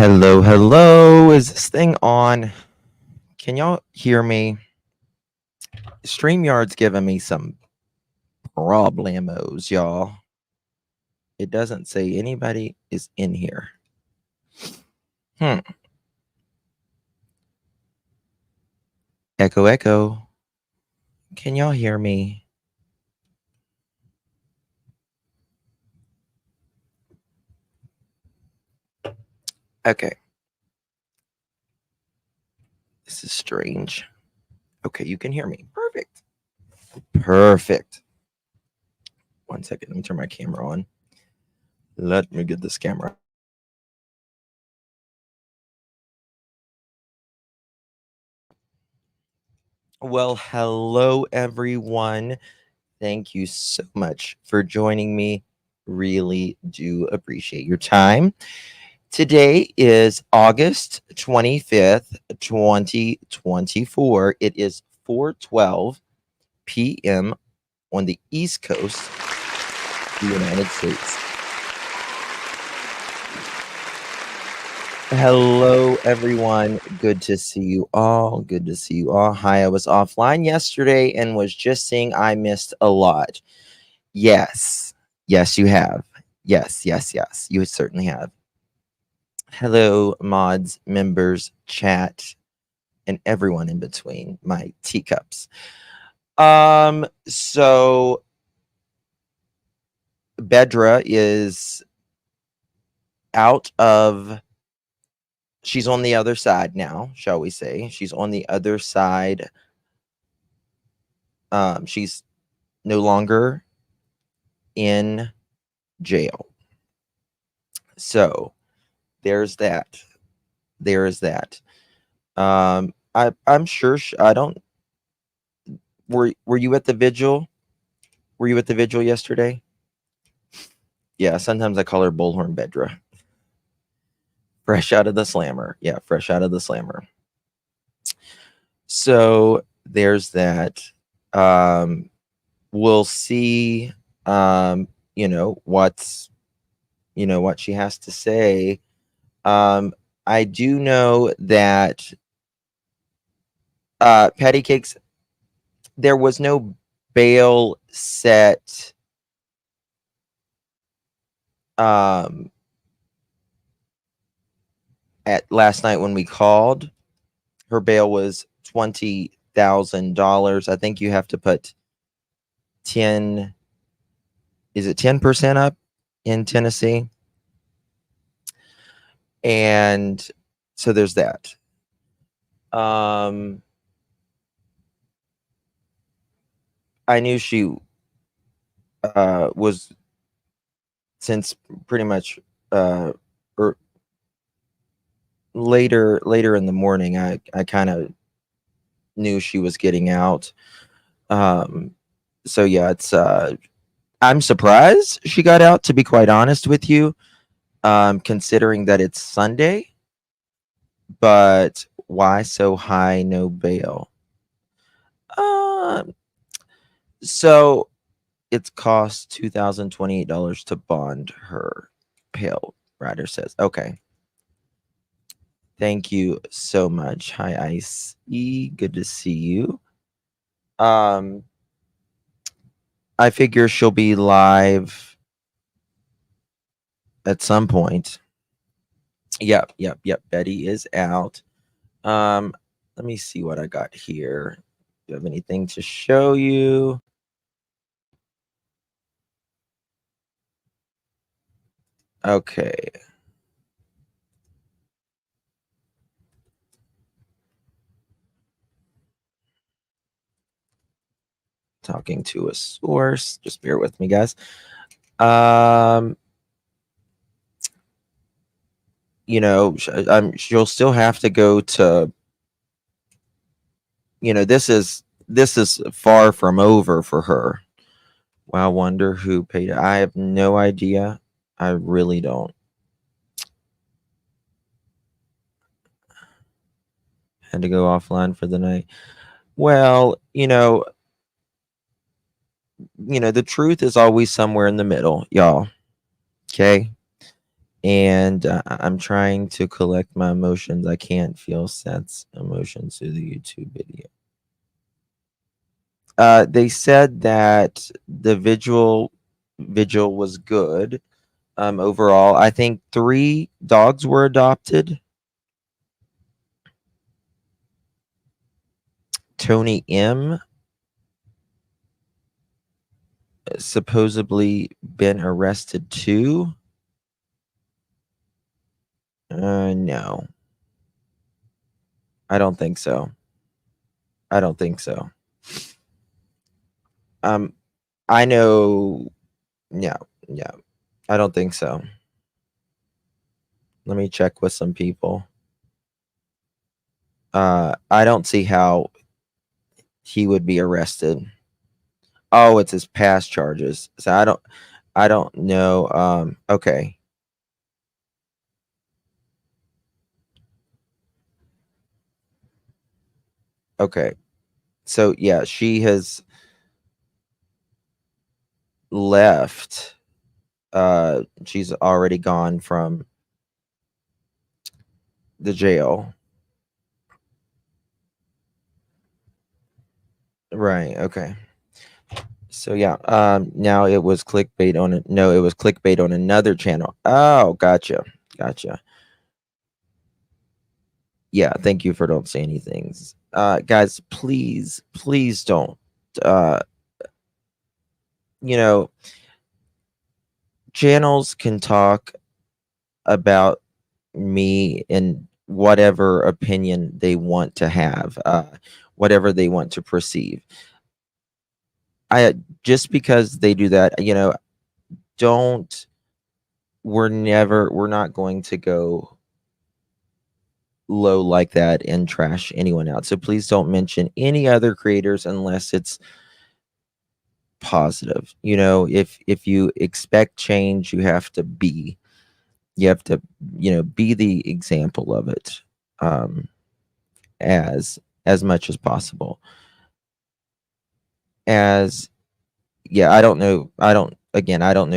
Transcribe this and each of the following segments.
Hello, hello. Is this thing on? Can y'all hear me? StreamYard's giving me some problemos, y'all. It doesn't say anybody is in here. Echo, echo. Can y'all hear me? Okay. This is strange. Okay, you can hear me. Perfect. Perfect. 1 second. Let me turn my camera on. Let me get this camera. Well, hello, everyone. Thank you so much for joining me. Really do appreciate your time. Today is August 25th, 2024. It is 4:12 p.m. on the East Coast of the United States. Hello, everyone. Good to see you all. Good to see you all. Hi, I was offline yesterday and was just saying I missed a lot. Yes. Yes, you have. Yes, yes, yes. You certainly have. Hello, mods, members, chat, and everyone in between, my teacups. So Bedra is out of, she's on the other side now, shall we say. She's on the other side. She's no longer in jail. So there's that. There is that. I'm sure I don't. Were you at the vigil? Were you at the vigil yesterday? Yeah, sometimes I call her Bullhorn Bedra. Fresh out of the slammer. Yeah, fresh out of the slammer. So there's that. We'll see what she has to say. I do know that Patty Cakes, there was no bail set at last night when we called. Her bail was $20,000. I think you have to put 10. Is it 10% up in Tennessee? And so there's that. I knew she was, since pretty much or later in the morning, I kind of knew she was getting out. So yeah, it's I'm surprised she got out, to be quite honest with you, considering that it's Sunday. But why so high, no bail? So it's cost $2,028 to bond her. Pale Rider says, okay. Thank you so much. Hi, Ice E. Good to see you. I figure she'll be live at some point. Yep. Betty is out. Let me see what I got here. Do you have anything to show you? Okay. Talking to a source. Just bear with me, guys. She'll still have to go to, this is far from over for her. Wow, wonder who paid it. I have no idea. I really don't. Had to go offline for the night. Well, the truth is always somewhere in the middle, y'all. Okay? and I'm trying to collect my emotions. I can't feel Seth's emotions through the YouTube video. They said that the vigil was good. Overall, I think 3 dogs were adopted. Tony M supposedly been arrested too. No, I don't think so. I don't think so. I know. Yeah, yeah. I don't think so. Let me check with some people. I don't see how he would be arrested. Oh, it's his past charges. So I don't know. Okay. Okay. So yeah, she has left. She's already gone from the jail. Right. Okay. So yeah, now it was clickbait on it. No, it was clickbait on another channel. Oh, gotcha. Gotcha. Yeah, thank you for don't say anything. Guys, please don't. Uh, you know, channels can talk about me in whatever opinion they want to have, whatever they want to perceive. I just because they do that, don't we're not going to go low like that and trash anyone out. So please don't mention any other creators unless it's positive. If you expect change, you have to be the example of it, um as much as possible. As Yeah, I don't know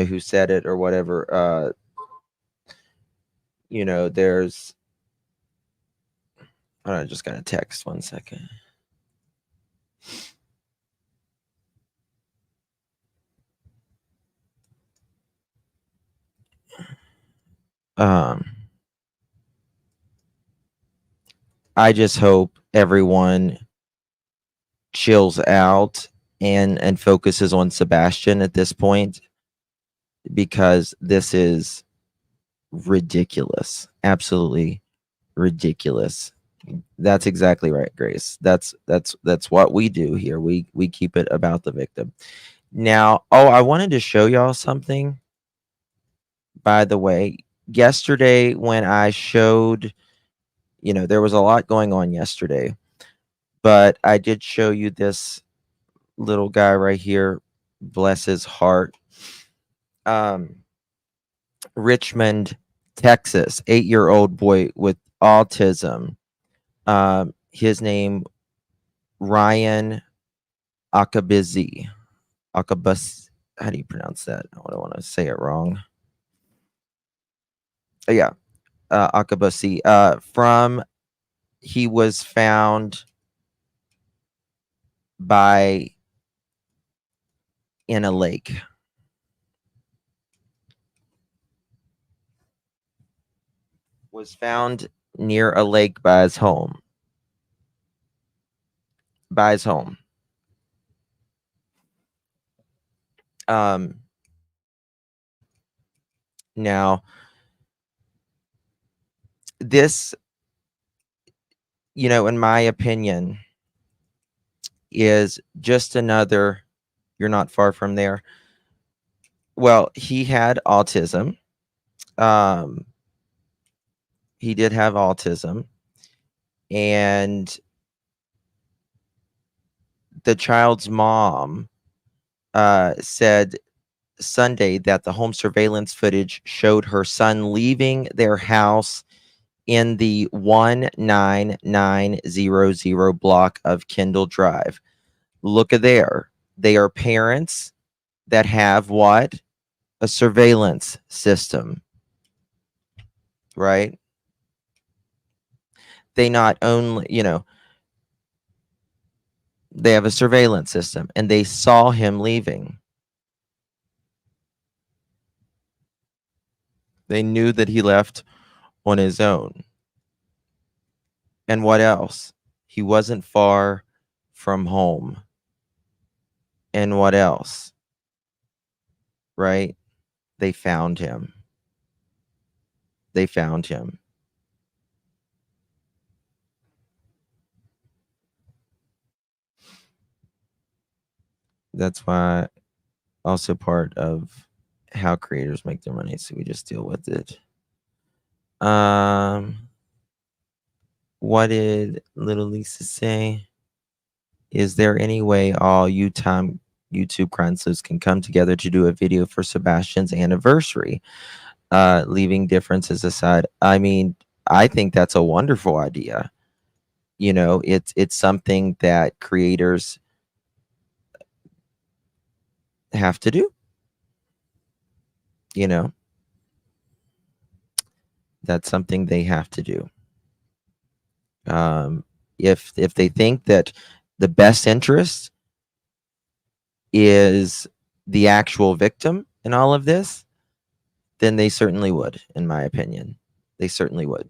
who said it or whatever. There's I just got a text, 1 second. um I just hope everyone chills out and focuses on Sebastian at this point, because this is ridiculous. Absolutely ridiculous. That's exactly right, Grace. That's what we do here. We keep it about the victim. Now, I wanted to show y'all something, by the way. Yesterday when I showed, there was a lot going on yesterday, but I did show you this little guy right here, bless his heart. Richmond, Texas, 8-year-old boy with autism. His name, Ryan Akabizi. Akabus. How do you pronounce that? I don't want to say it wrong. Yeah, Akabusi. He was found by in a lake. Was found near a lake by his home. By his home. Now, this, in my opinion, is just another. You're not far from there. Well, he had autism. He did have autism, and the child's mom said Sunday that the home surveillance footage showed her son leaving their house in the 19900 block of Kendall Drive. Look at there. They are parents that have what? A surveillance system. right? They not only, they have a surveillance system and they saw him leaving. They knew that he left on his own. And what else? He wasn't far from home. And what else? Right? They found him. They found him. That's why also part of how creators make their money. So we just deal with it. What did little Lisa say? Is there any way all YouTube crime sleuths can come together to do a video for Sebastian's anniversary? Leaving differences aside, I mean, I think that's a wonderful idea. It's something that creators have to do. That's something they have to do. If they think that the best interest is the actual victim in all of this, then they certainly would, in my opinion. They certainly would.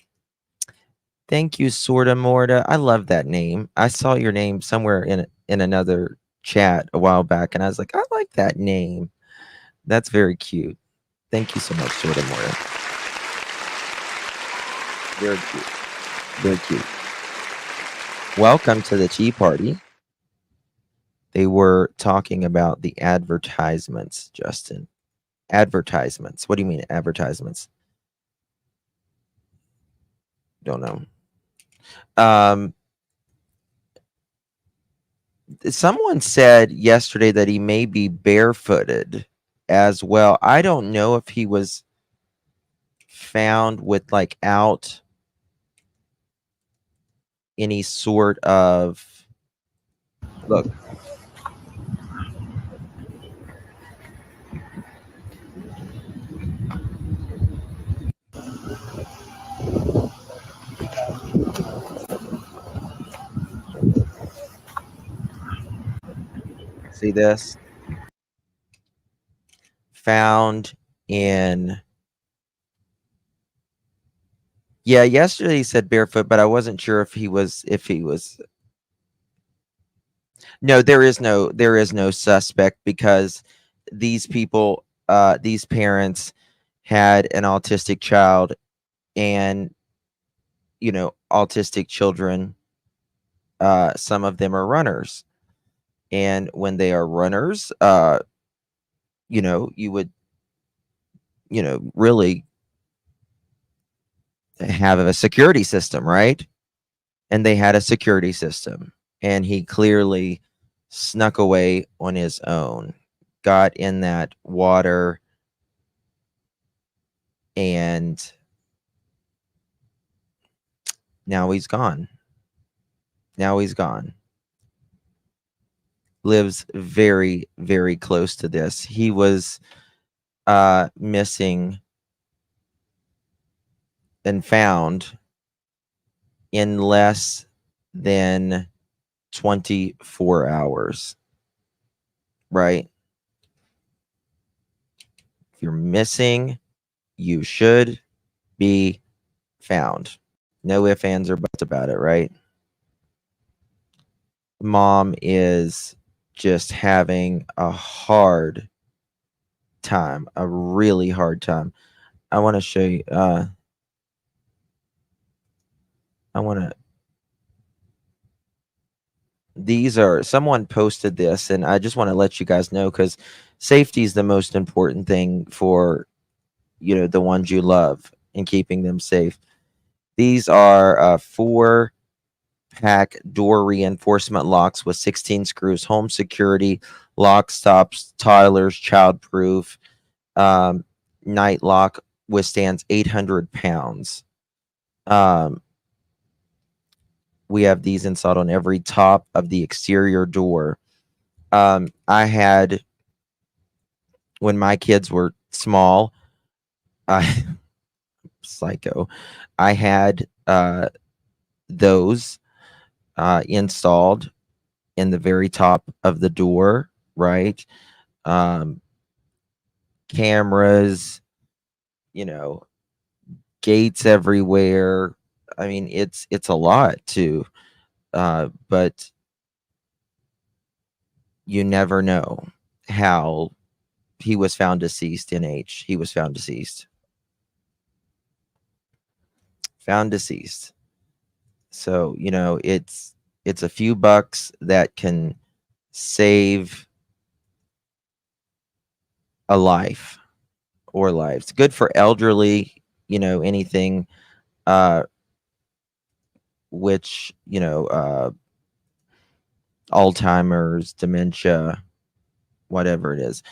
Thank you, Sorta Morta. I love that name. I saw your name somewhere in another chat a while back, and I was like, I like that name. That's very cute. Thank you so much, Sorta Morta. Very cute. Very cute. Welcome to the tea party. They were talking about the advertisements, Justin. Advertisements. What do you mean advertisements? Don't know. Someone said yesterday that he may be barefooted as well. I don't know if he was found with out any sort of look. See this? Found in. Yeah, yesterday he said barefoot, but I wasn't sure if he was. No, there is no suspect because these people, these parents had an autistic child, and autistic children, some of them are runners, and when they are runners, you would really have a security system, right? And they had a security system, and he clearly snuck away on his own, got in that water, and now he's gone. Lives very, very close to this. He was missing and found in less than 24 hours, right? If you're missing, you should be found. No ifs, ands, or buts about it, right? Mom is just having a hard time, a really hard time. I want to show you. These are, someone posted this, and I just want to let you guys know, because safety is the most important thing for the ones you love, and keeping them safe. These are 4-pack door reinforcement locks with 16 screws, home security, lock stops, toddlers, childproof. Night lock withstands 800 pounds. We have these installed on every top of the exterior door. I had, when my kids were small, psycho. I had those installed in the very top of the door, right? Um, cameras, you know, gates everywhere. I mean, it's a lot too. But you never know how he was found deceased. He was found deceased. Found deceased. So, it's a few bucks that can save a life or lives. Good for elderly, anything uh which, Alzheimer's, dementia, whatever it is.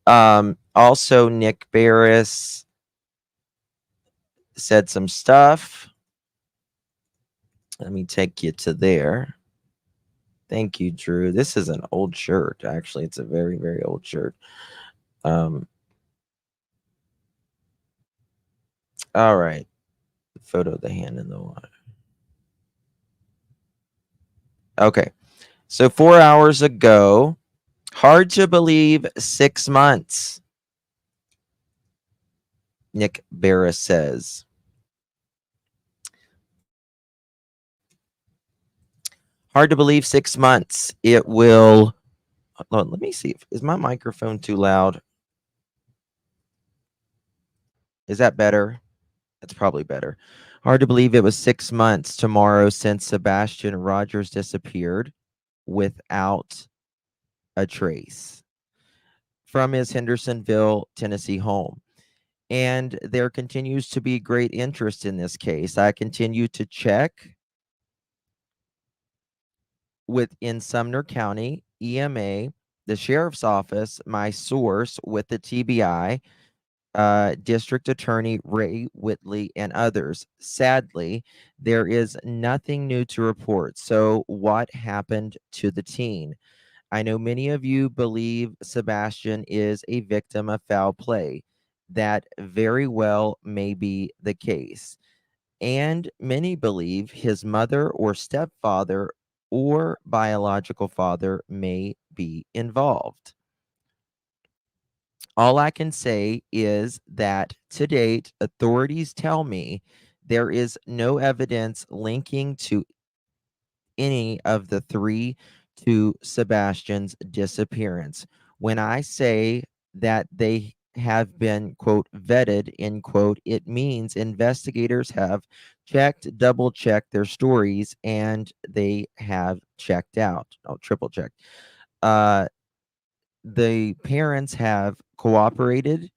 Also Nick Barris said some stuff. Let me take you to there. Thank you, Drew. This is an old shirt. Actually, it's a very, very old shirt. All right. Photo of the hand in the water. Okay. So 4 hours ago, hard to believe 6 months. Nick Barris says. Hard to believe 6 months. It will. Let me see. Is my microphone too loud? Is that better? That's probably better. Hard to believe it was 6 months tomorrow since Sebastian Rogers disappeared without a trace from his Hendersonville, Tennessee home. And there continues to be great interest in this case. I continue to check within Sumner County, EMA, the sheriff's office, my source with the TBI, District Attorney Ray Whitley, and others. Sadly, there is nothing new to report. So, what happened to the teen? I know many of you believe Sebastian is a victim of foul play. That very well may be the case. And many believe his mother or stepfather or biological father may be involved. All I can say is that to date, authorities tell me there is no evidence linking to any of the three to Sebastian's disappearance. When I say that they have been, quote, vetted, end quote, it means investigators have checked, double checked their stories, and they have checked out, triple checked. The parents have cooperated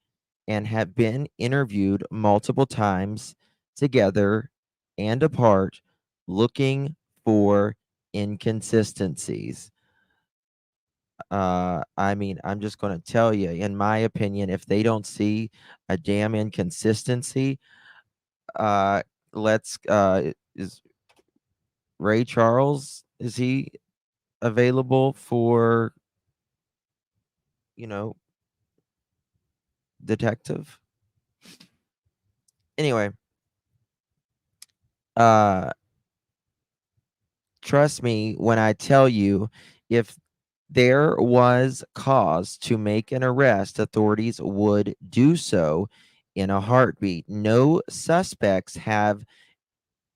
and have been interviewed multiple times together and apart, looking for inconsistencies. I mean, I'm just going to tell you, in my opinion, if they don't see a damn inconsistency, uh, is Ray Charles, is he available for, you know, detective? Anyway, uh, trust me when I tell you, if there was cause to make an arrest, authorities would do so in a heartbeat. No suspects have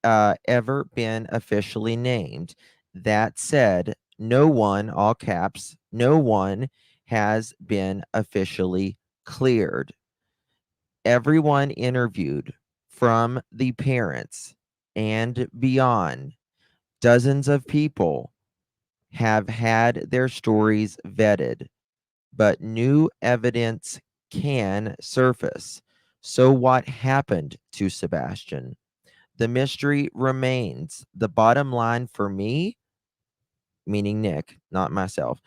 ever been officially named. That said, no one, all caps, no one has been officially cleared. Everyone interviewed, from the parents and beyond, dozens of people have had their stories vetted, but new evidence can surface. So, what happened to Sebastian? The mystery remains. The bottom line for me, meaning Nick, not myself,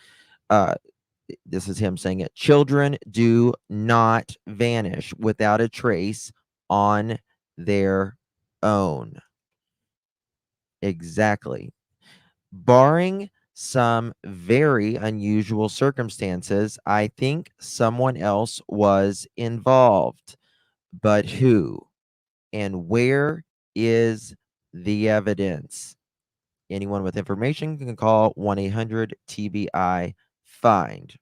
uh, this is him saying it. Children do not vanish without a trace on their own. Exactly. Barring some very unusual circumstances, I think someone else was involved. But who? And where is the evidence? Anyone with information can call 1-800-TBI find.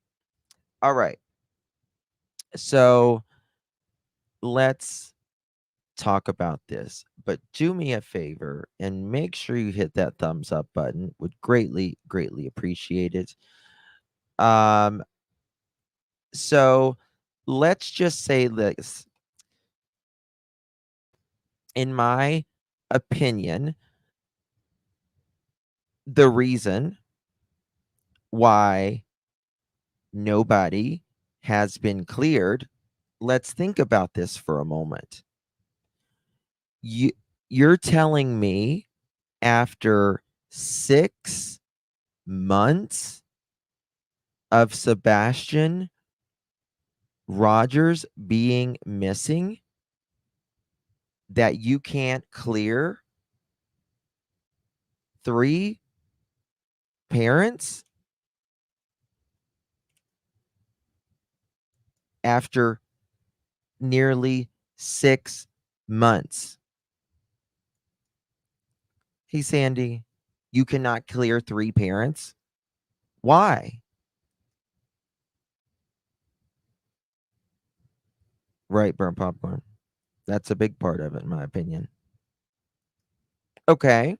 All right. So let's talk about this, but do me a favor and make sure you hit that thumbs up button. Would greatly appreciate it. So let's just say this. In my opinion, the reason why nobody has been cleared, let's think about this for a moment. You're telling me after 6 months of Sebastian Rogers being missing that you can't clear 3 parents after nearly 6 months? Hey, Sandy, you cannot clear 3 parents? Why? Right, burn popcorn. That's a big part of it, in my opinion. Okay.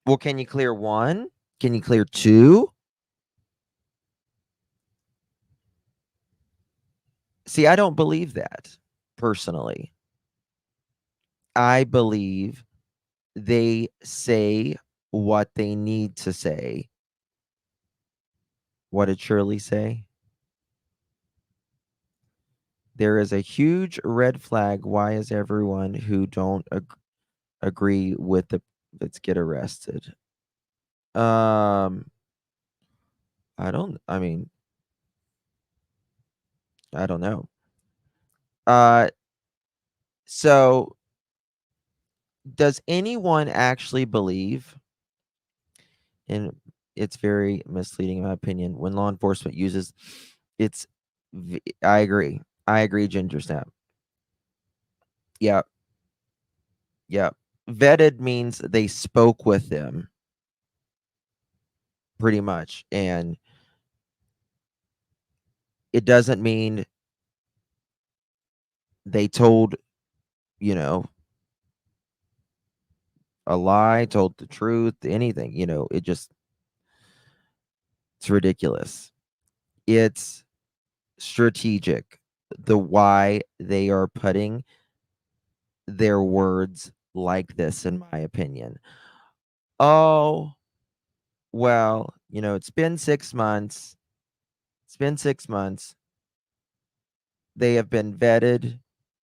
Well, can you clear 1? Can you clear 2? See, I don't believe that personally. I believe they say what they need to say. What did Shirley say? There is a huge red flag. Why is everyone who don't agree with the let's get arrested? I mean, I don't know. Uh so does anyone actually believe, and it's very misleading in my opinion, when law enforcement uses it's I agree. I agree, Ginger Snap. Yeah. Yeah. Vetted means they spoke with them pretty much. And it doesn't mean they told, you know, a lie, told the truth, anything, it's ridiculous. It's strategic. The why they are putting their words like this, in my opinion. Oh, well, it's been 6 months. It's been 6 months. They have been vetted.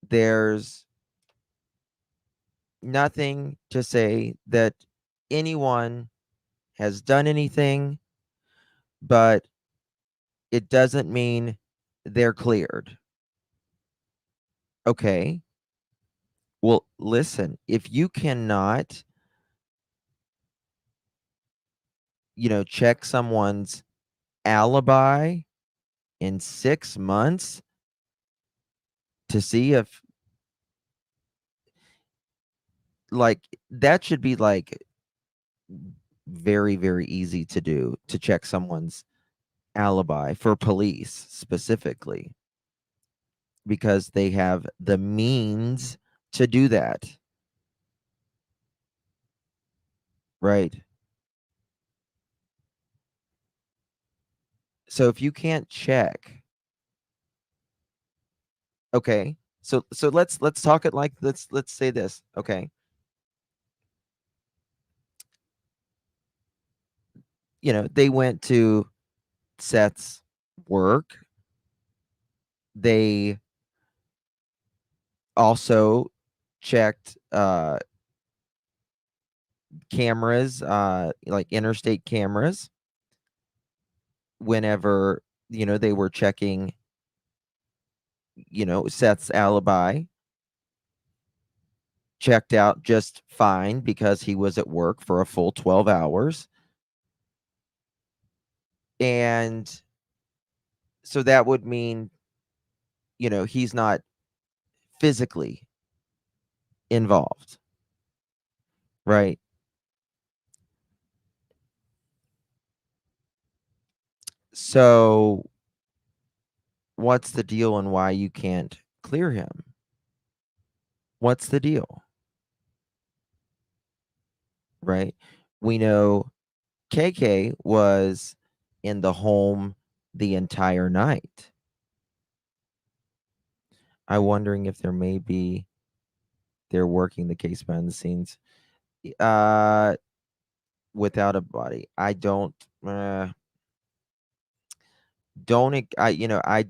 There's nothing to say that anyone has done anything, but it doesn't mean they're cleared. Okay. Well, listen, if you cannot, check someone's alibi in 6 months to see if, like, that should be like very easy to do, to check someone's alibi for police specifically, because they have the means to do that. Right. So if you can't check, okay. So let's talk it like let's say this, okay. They went to Seth's work. They also checked cameras, like interstate cameras, whenever they were checking Seth's alibi. Checked out just fine because he was at work for a full 12 hours. And so that would mean he's not physically involved, right? So what's the deal and why you can't clear him? What's the deal? Right? We know KK was in the home the entire night. I'm wondering if they're working the case behind the scenes. Uh without a body. I I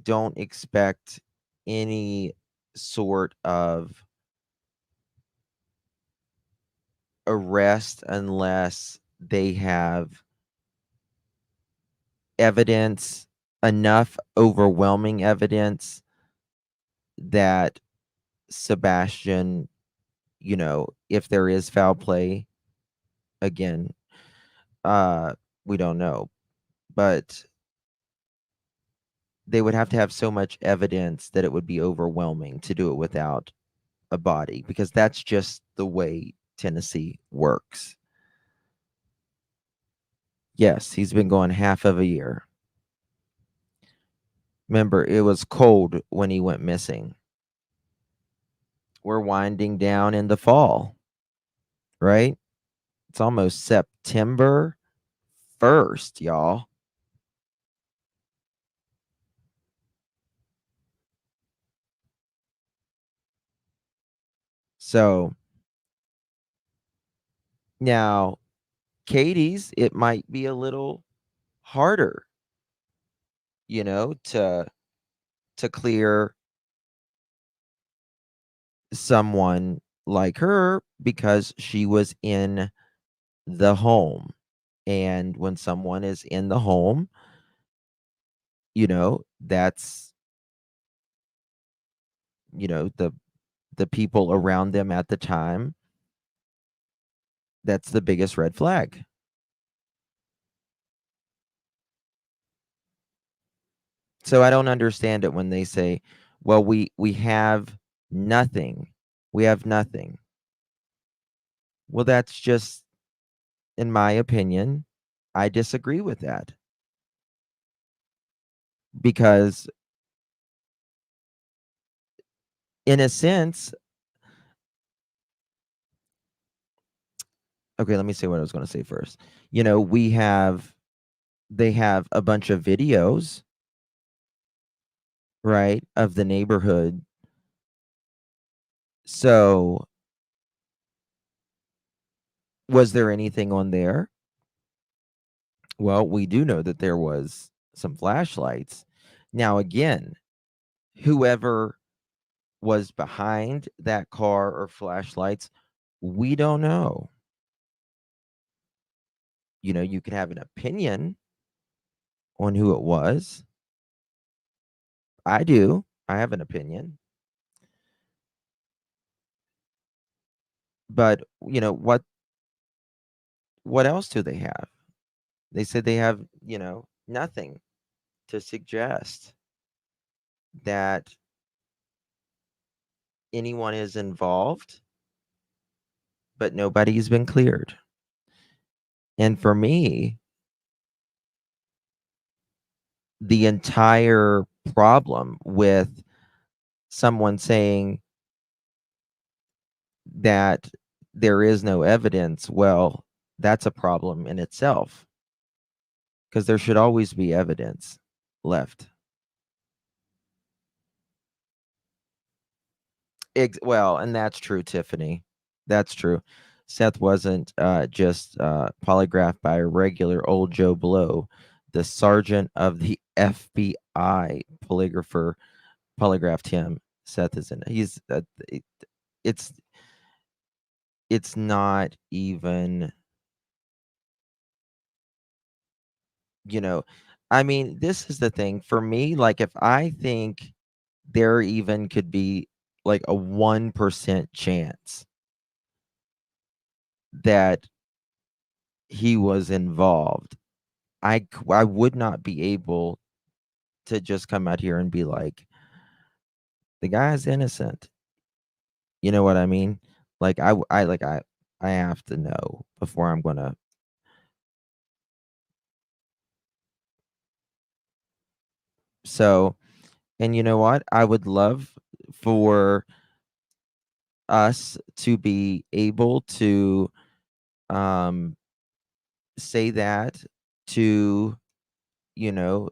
don't expect any sort of arrest unless they have evidence, enough overwhelming evidence that Sebastian, if there is foul play, again, uh, we don't know, but they would have to have so much evidence that it would be overwhelming to do it without a body, because that's just the way Tennessee works. Yes, he's been gone half of a year. Remember, it was cold when he went missing. We're winding down in the fall, right? It's almost September 1st, y'all. So now, Katie's, it might be a little harder, to clear someone like her because she was in the home. And when someone is in the home, that's, the people around them at the time, that's the biggest red flag. So I don't understand it when they say, well, we have nothing. We have nothing. Well, that's just, in my opinion, I disagree with that, because in a sense, okay, let me say what I was going to say first. They have a bunch of videos, right, of the neighborhood. So was there anything on there? Well, we do know that there was some flashlights. Now, again, whoever was behind that car or flashlights, we don't know. You could have an opinion on who it was. I do. I have an opinion. But, what else do they have? They said they have, nothing to suggest that anyone is involved, but nobody's been cleared. And for me, the entire problem with someone saying that there is no evidence, well, that's a problem in itself, because there should always be evidence left. Well, and that's true, Tiffany. That's true. Seth wasn't just polygraphed by a regular old Joe Blow. The sergeant of the FBI polygraphed him. Seth is in. It's it's not even, you know. I mean, this is the thing for me. Like, if I think there even could be like a 1% chance that he was involved, I would not be able to just come out here and be like, the guy's innocent. You know what I mean? Like I have to know before I'm gonna. So, and you know what? I would love for us to be able to um say that to, you know,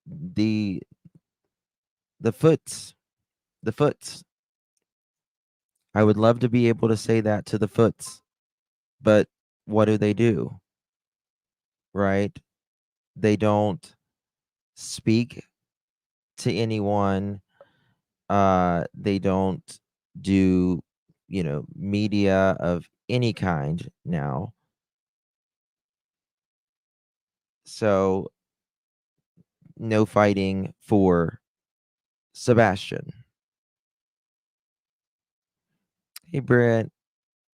the the foots, the foots. I would love to be able to say that to the foots, but what do? Right? They don't speak to anyone. They don't do, media of any kind now. So no fighting for Sebastian. Hey Brett,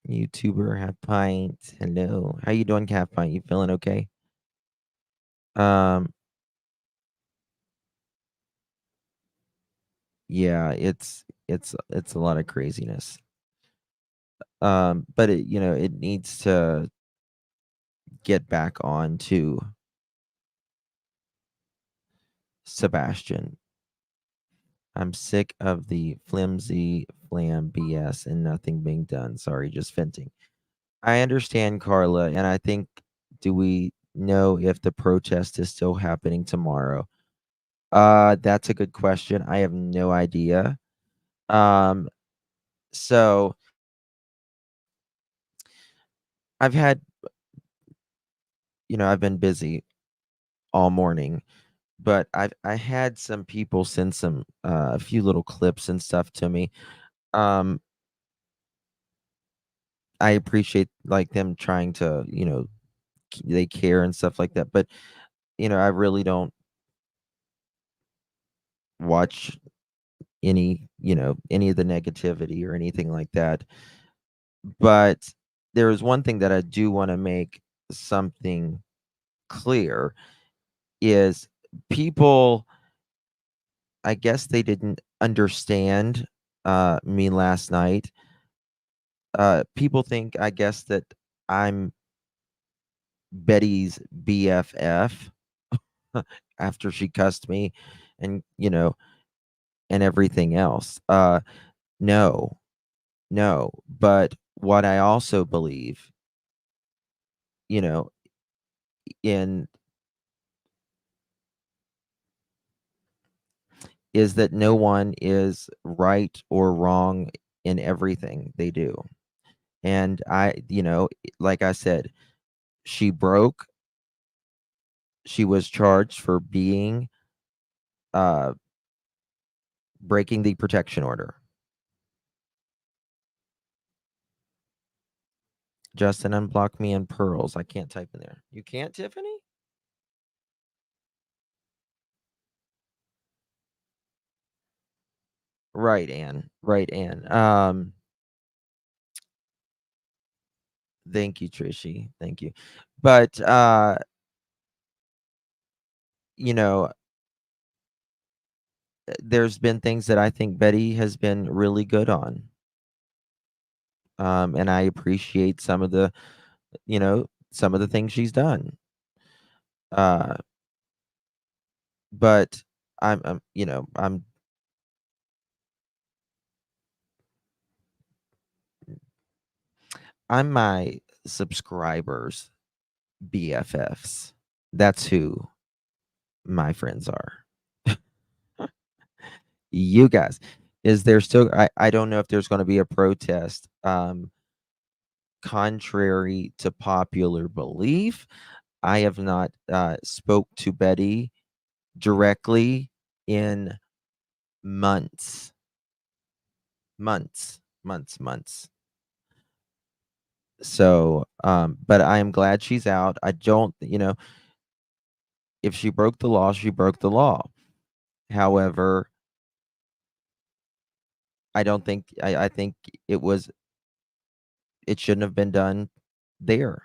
YouTuber Half Pint. Hello. How you doing, Half Pint? You feeling okay? Um, yeah, it's a lot of craziness. But it needs to get back on to Sebastian. I'm sick of the flimsy flam BS and nothing being done. Sorry, just venting. I understand, Carla, and I think, do we know if the protest is still happening tomorrow? That's a good question. I have no idea. Um, so I've had, I've been busy all morning, but I had some people send some a few little clips and stuff to me. Um, I appreciate like them trying to, they care and stuff like that, but I really don't watch any of the negativity or anything like that. But there is one thing that I do want to make something clear is people, I guess they didn't understand me last night. People think, I guess, that I'm Betty's BFF after she cussed me and, and everything else. No, no. But what I also believe, you know, in is that no one is right or wrong in everything they do. And like I said, she broke, she was charged for uh breaking the protection order. Justin, unblock me and pearls. I can't type in there. You can't, Tiffany? Right, Anne. Right, Anne. Thank you, Trishy. Thank you. But you know, there's been things that I think Betty has been really good on. And I appreciate some of the things she's done. Uh, but I'm my subscribers BFFs. That's who my friends are. You guys, is there still? I don't know if there's going to be a protest. Contrary to popular belief, I have not spoke to Betty directly in months, months. So, but I am glad she's out. I don't, if she broke the law, she broke the law. However, I don't think I think it was it shouldn't have been done there.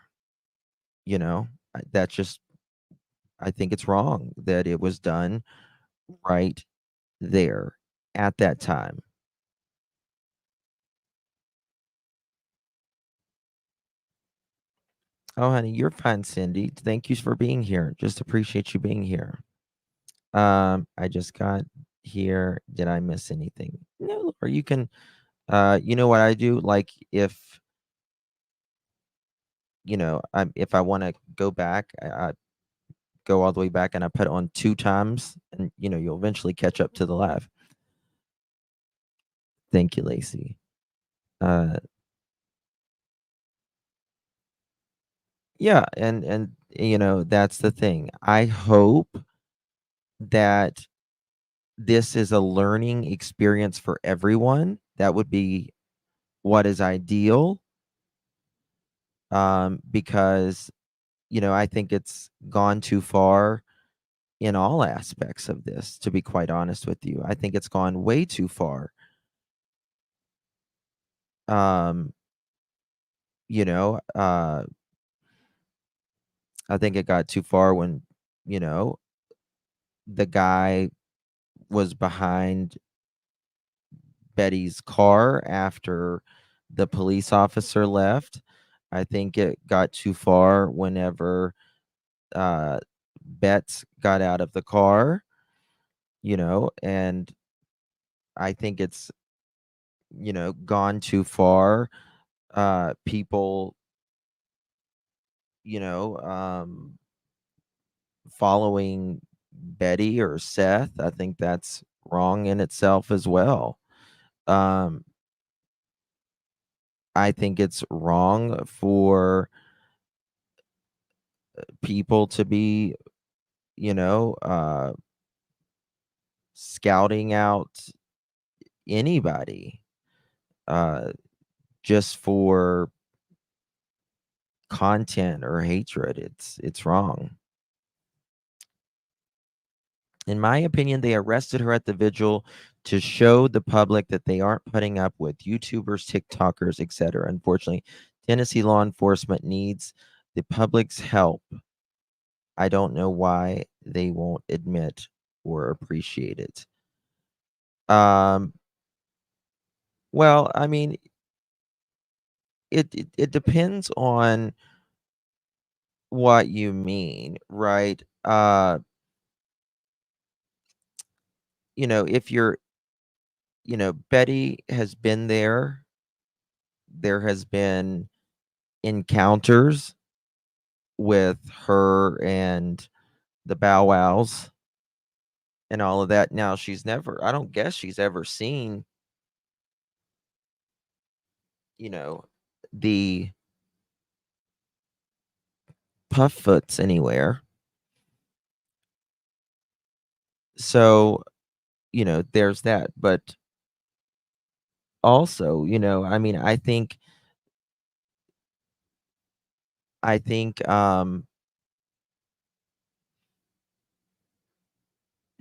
That's just I think it's wrong that it was done right there at that time. Oh, honey, you're fine, Cindy. Thank you for being here. Just appreciate you being here. I just got here. Did I miss anything? No, or you can you know what I do? Like if if I want to go back, I go all the way back and I put it on 2 times and you'll eventually catch up to the live. Thank you, Lacey. Uh yeah, and that's the thing. I hope that this is a learning experience for everyone. That would be what is ideal. Because I think it's gone too far in all aspects of this, to be quite honest with you. I think it's gone way too far. Um, you know, I think it got too far when, you know, the guy was behind Betty's car after the police officer left. I think it got too far whenever uh Betts got out of the car, and I think it's, gone too far. People, you know, um, following Betty or Seth, I think that's wrong in itself as well. Um, I think it's wrong for people to be, you know, uh, scouting out anybody uh, just for content or hatred. It's wrong. In my opinion, they arrested her at the vigil to show the public that they aren't putting up with YouTubers, TikTokers, etc. Unfortunately, Tennessee law enforcement needs the public's help. I don't know why they won't admit or appreciate it. Um, well, I mean, it depends on what you mean, right? If you're, Betty has been there. There has been encounters with her and the Bow Wows and all of that. Now I don't guess she's ever seen, you know, the Puffoots anywhere. So, there's that. But also, I mean, I think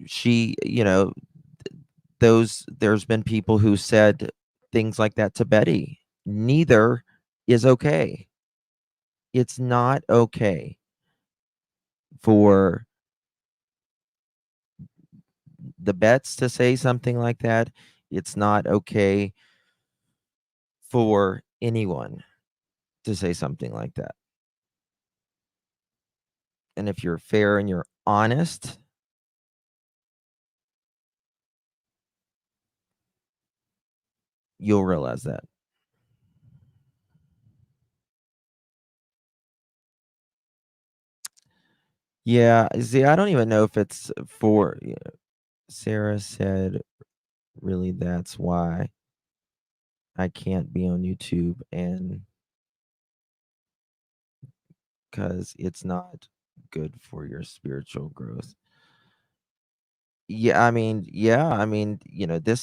she, there's been people who said things like that to Betty. Neither is okay. It's not okay for the Betts to say something like that. It's not okay for anyone to say something like that. And if you're fair and you're honest, you'll realize that. Yeah, see, I don't even know if it's for yeah, Sarah said, really, that's why I can't be on YouTube, and because it's not good for your spiritual growth. This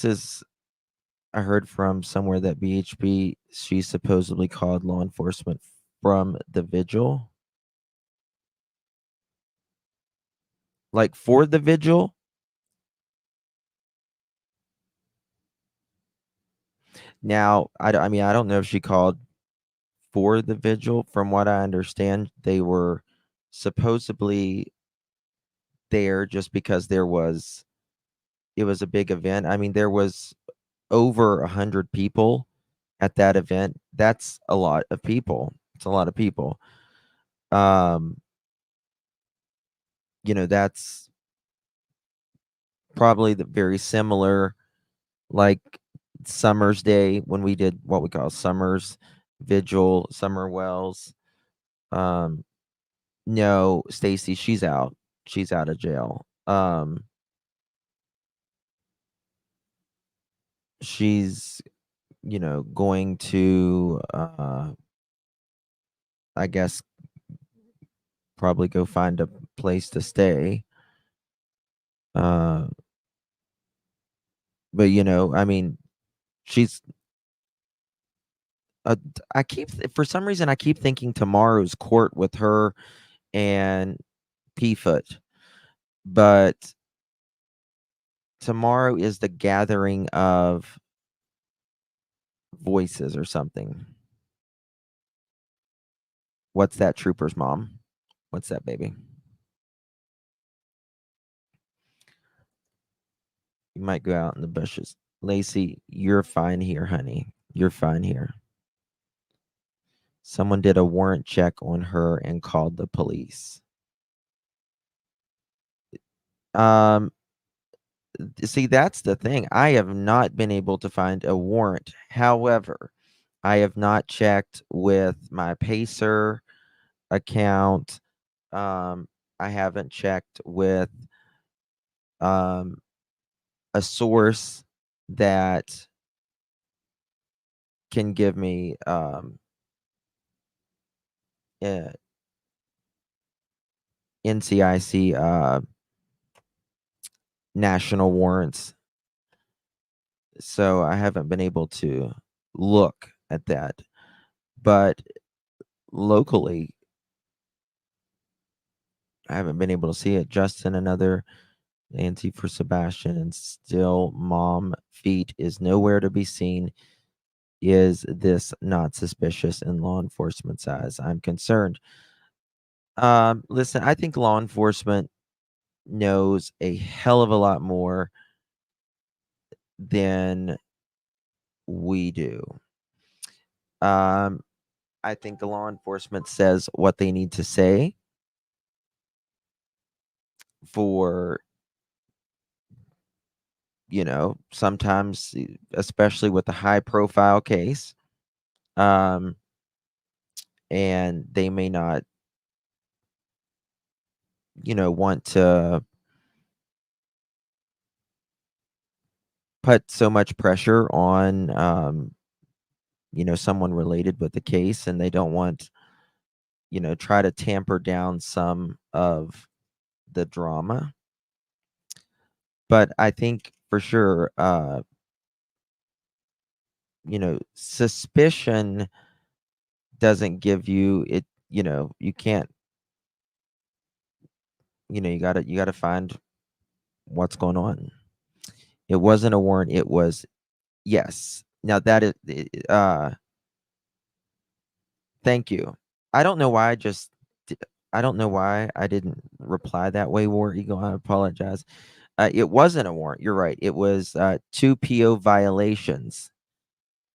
is, I heard from somewhere that BHP, she supposedly called law enforcement from the vigil, like for the vigil. Now, I mean, I don't know if she called for the vigil. From what I understand, they were supposedly there just because it was a big event. I mean, there was over 100 people at that event. That's a lot of people. It's a lot of people. Um, that's probably the very similar, like Summer's Day when we did what we call Summer's Vigil, Summer Wells. Um, no, Stacy, she's out. She's out of jail. She's, going to, I guess, probably go find a place to stay. Uh, but I mean, she's. I keep for some reason I keep thinking tomorrow's court with her and P-Foot, but tomorrow is the gathering of voices or something. What's that, Trooper's mom? What's that, baby? You might go out in the bushes. Lacey, you're fine here, honey. You're fine here. Someone did a warrant check on her and called the police. Um, see, that's the thing. I have not been able to find a warrant. However, I have not checked with my Pacer account. I haven't checked with a source that can give me uh, NCIC national warrants. So I haven't been able to look at that. But locally, I haven't been able to see it. Justin, another Nancy for Sebastian, and still mom feet is nowhere to be seen. Is this not suspicious in law enforcement's eyes? I'm concerned. Listen, I think law enforcement knows a hell of a lot more than we do. I think the law enforcement says what they need to say for, sometimes, especially with a high profile case. And they may not, want to put so much pressure on, someone related with the case, and they don't want, try to tamper down some of the drama. But I think for sure, suspicion doesn't give you it, you can't, you gotta find what's going on. It wasn't a warrant, it was yes. Now that is thank you. I don't know why I don't know why I didn't reply that way, War Eagle. I apologize. It wasn't a warrant. You're right. It was 2 PO violations.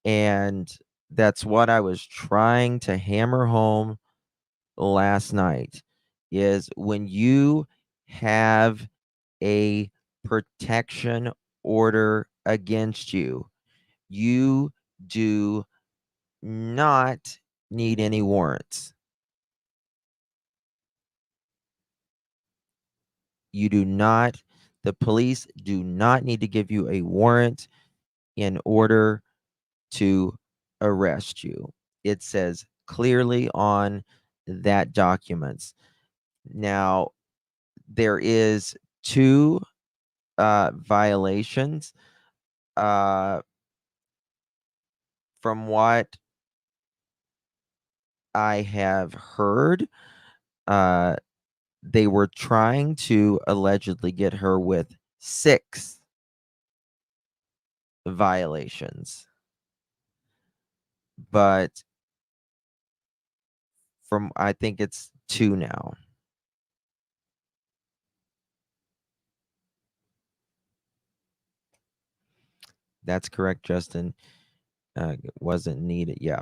And that's what I was trying to hammer home last night is when you have a protection order against you, you do not need any warrants. You do not, the police do not need to give you a warrant in order to arrest you. It says clearly on that documents. Now, there is two violations. From what I have heard, they were trying to allegedly get her with 6 violations. But from I think it's 2 now. That's correct, Justin. It wasn't needed. Yeah.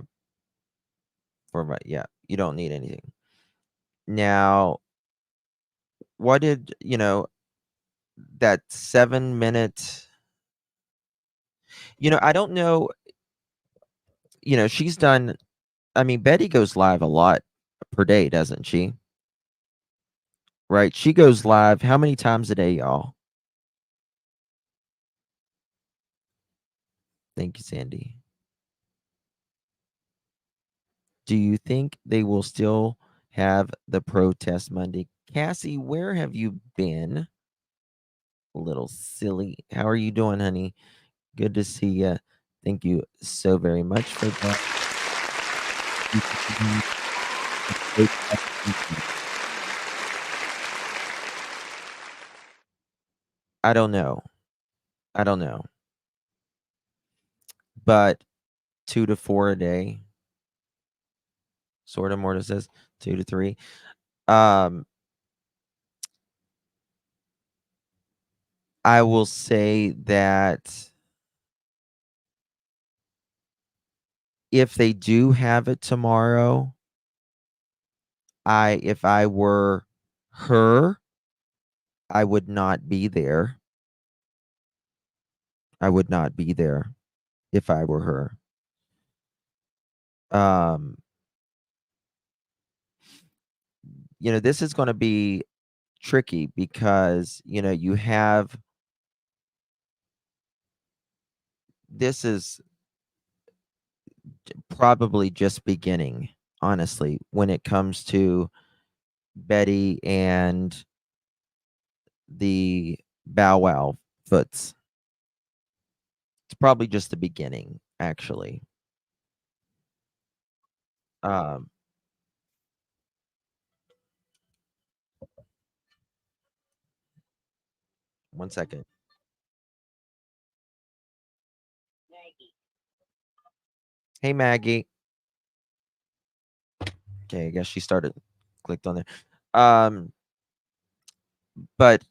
Yeah, you don't need anything. Now, what did that 7 minute? I don't know. She's done. I mean, Betty goes live a lot per day, doesn't she? Right? She goes live how many times a day, y'all? Thank you, Sandy. Do you think they will still have the protest Monday? Cassie, where have you been? Little silly. How are you doing, honey? Good to see you. Thank you so very much for that. I don't know. I don't know. But 2 to 4 a day. Sort of more says 2 to 3. I will say that if they do have it tomorrow, if I were her, I would not be there. I would not be there if I were her. This is going to be tricky because, you have this is probably just beginning, honestly, when it comes to Betty and the Bow Wow Foots. It's probably just the beginning, actually. Um, One second. Hey, Maggie. Okay, I guess she clicked on there. But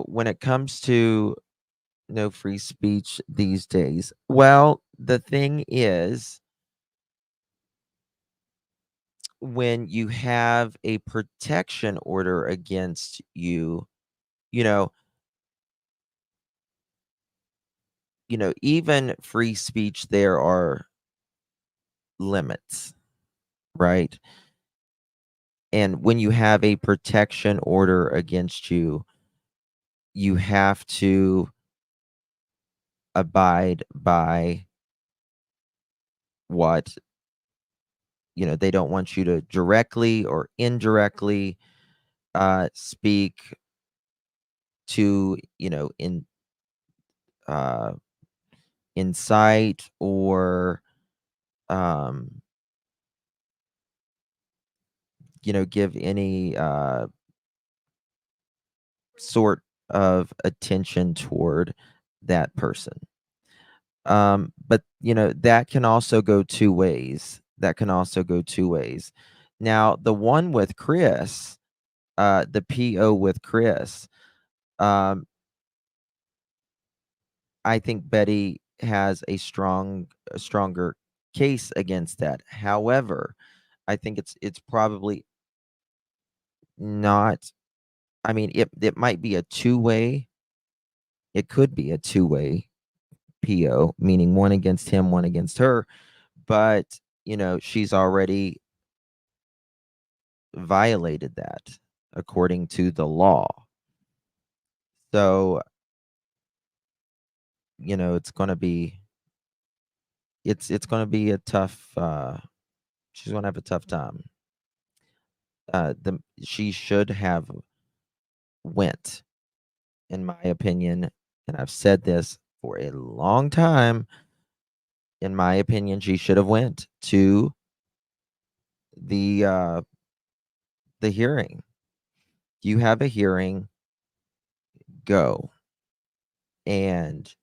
when it comes to no free speech these days, well, the thing is, when you have a protection order against you, you know, even free speech, there are limits, right? And when you have a protection order against you, you have to abide by what they don't want you to directly or indirectly speak to uh incite or um give any sort of attention toward that person. But that can also go two ways. Now, the one with Chris, the PO with Chris, um, I think Betty has a stronger case against that. However, I think it's probably not. I mean, it might be a two-way. It could be a two-way PO, meaning one against him, one against her. But she's already violated that according to the law. So, it's going to be it's going to be a tough she's going to have a tough time. She should have went, in my opinion, and I've said this for a long time. In my opinion, she should have went to the hearing. You have a hearing, go. And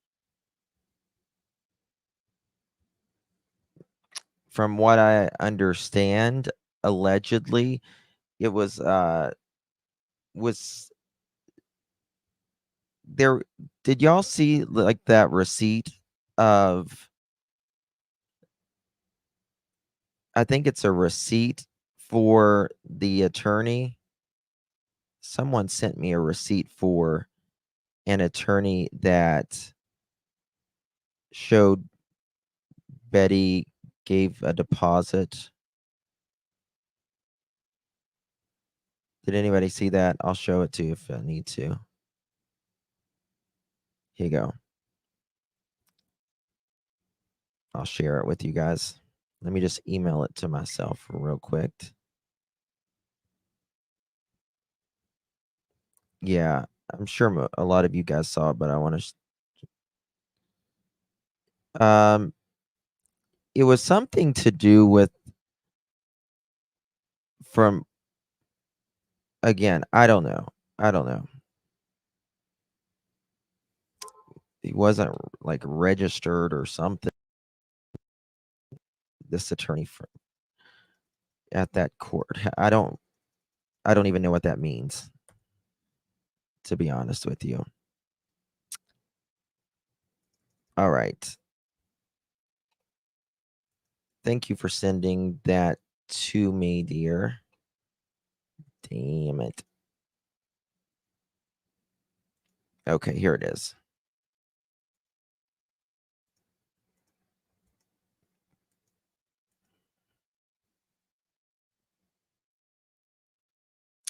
from what I understand, allegedly, it was there. Did y'all see like that receipt of, I think it's a receipt for the attorney, someone sent me a receipt for an attorney that showed Betty gave a deposit. Did anybody see that? I'll show it to you if I need to. Here you go. I'll share it with you guys. Let me just email it to myself real quick. Yeah, I'm sure a lot of you guys saw it, but I want to. It was something to do with from. Again, I don't know. I don't know. He wasn't like registered or something. This attorney for at that court. I don't even know what that means, to be honest with you. All right. Thank you for sending that to me, dear. Damn it. Okay, here it is.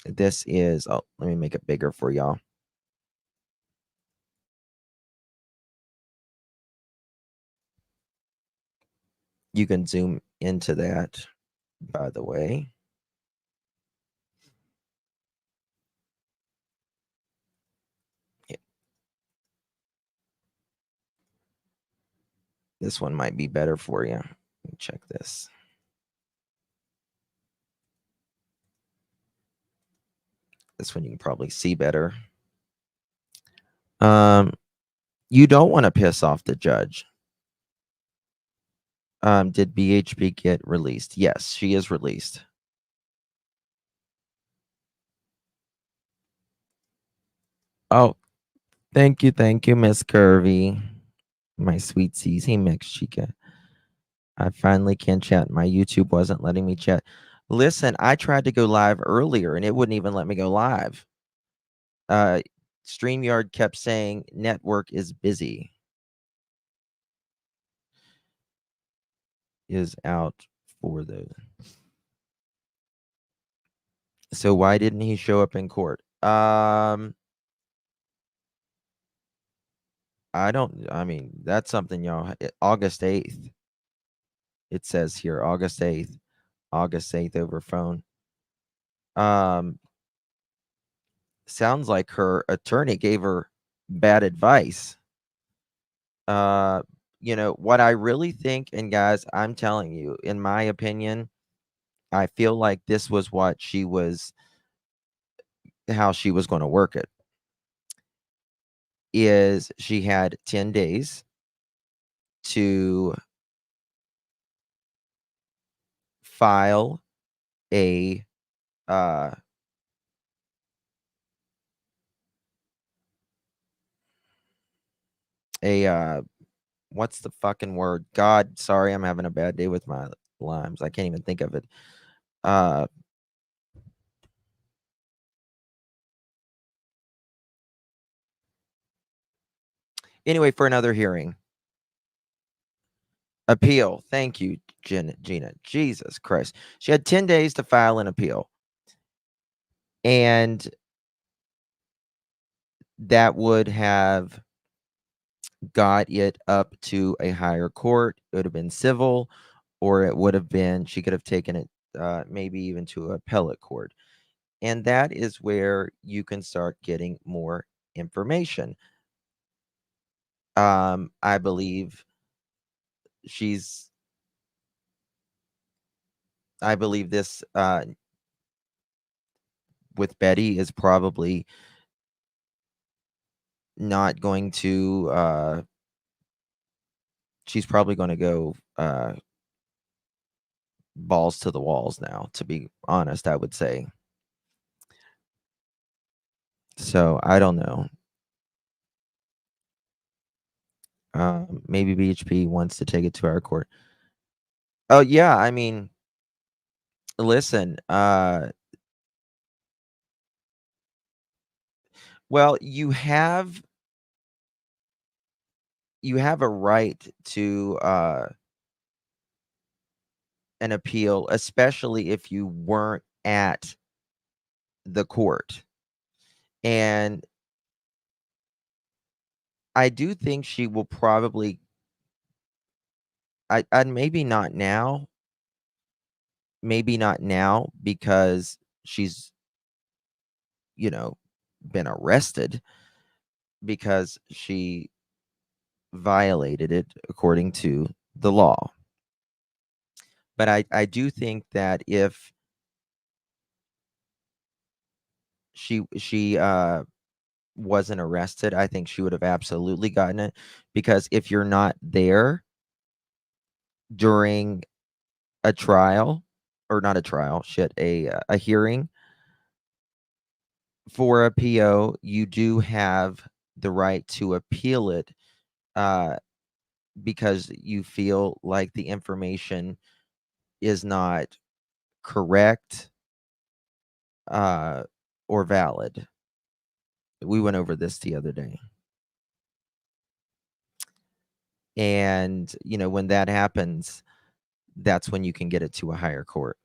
This is, oh, let me make it bigger for y'all. You can zoom into that, by the way. Yeah. This one might be better for you. Let me check this. This one you can probably see better. You don't want to piss off the judge. Did BHP get released? Yes, she is released. Oh, thank you, Miss Curvy. My sweetsies. Hey, Max Chica. I finally can chat. My YouTube wasn't letting me chat. Listen, I tried to go live earlier and it wouldn't even let me go live. StreamYard kept saying network is busy. Is out for the. So why didn't he show up in court? I mean, that's something y'all. August 8th. It says here August 8th. August 8th over phone. Sounds like her attorney gave her bad advice. What I really think, and guys, I'm telling you, in my opinion, I feel like this was how she was going to work it. Is she had 10 days to file a what's the fucking word? God, sorry, I'm having a bad day with my limes. I can't even think of it. Anyway, for another hearing. Appeal. Thank you, Gina. Jesus Christ. She had 10 days to file an appeal. And that would have got it up to a higher court. It would have been civil, or it would have been, she could have taken it maybe even to appellate court. And that is where you can start getting more information. I believe this with Betty is probably not going to she's probably going to go balls to the walls now, to be honest, I would say. So I don't know. Maybe BHP wants to take it to our court. Oh yeah, I mean, Listen, well, you have a right to an appeal, especially if you weren't at the court. And I do think she will probably I maybe not now because she's, you know, been arrested because she violated it according to the law. But I do think that if she wasn't arrested, I think she would have absolutely gotten it, because if you're not there during a trial, or not a trial, shit, a hearing for a PO, you do have the right to appeal it, uh, because you feel like the information is not correct, uh, or valid. We went over this the other day. And, when that happens, that's when you can get it to a higher court.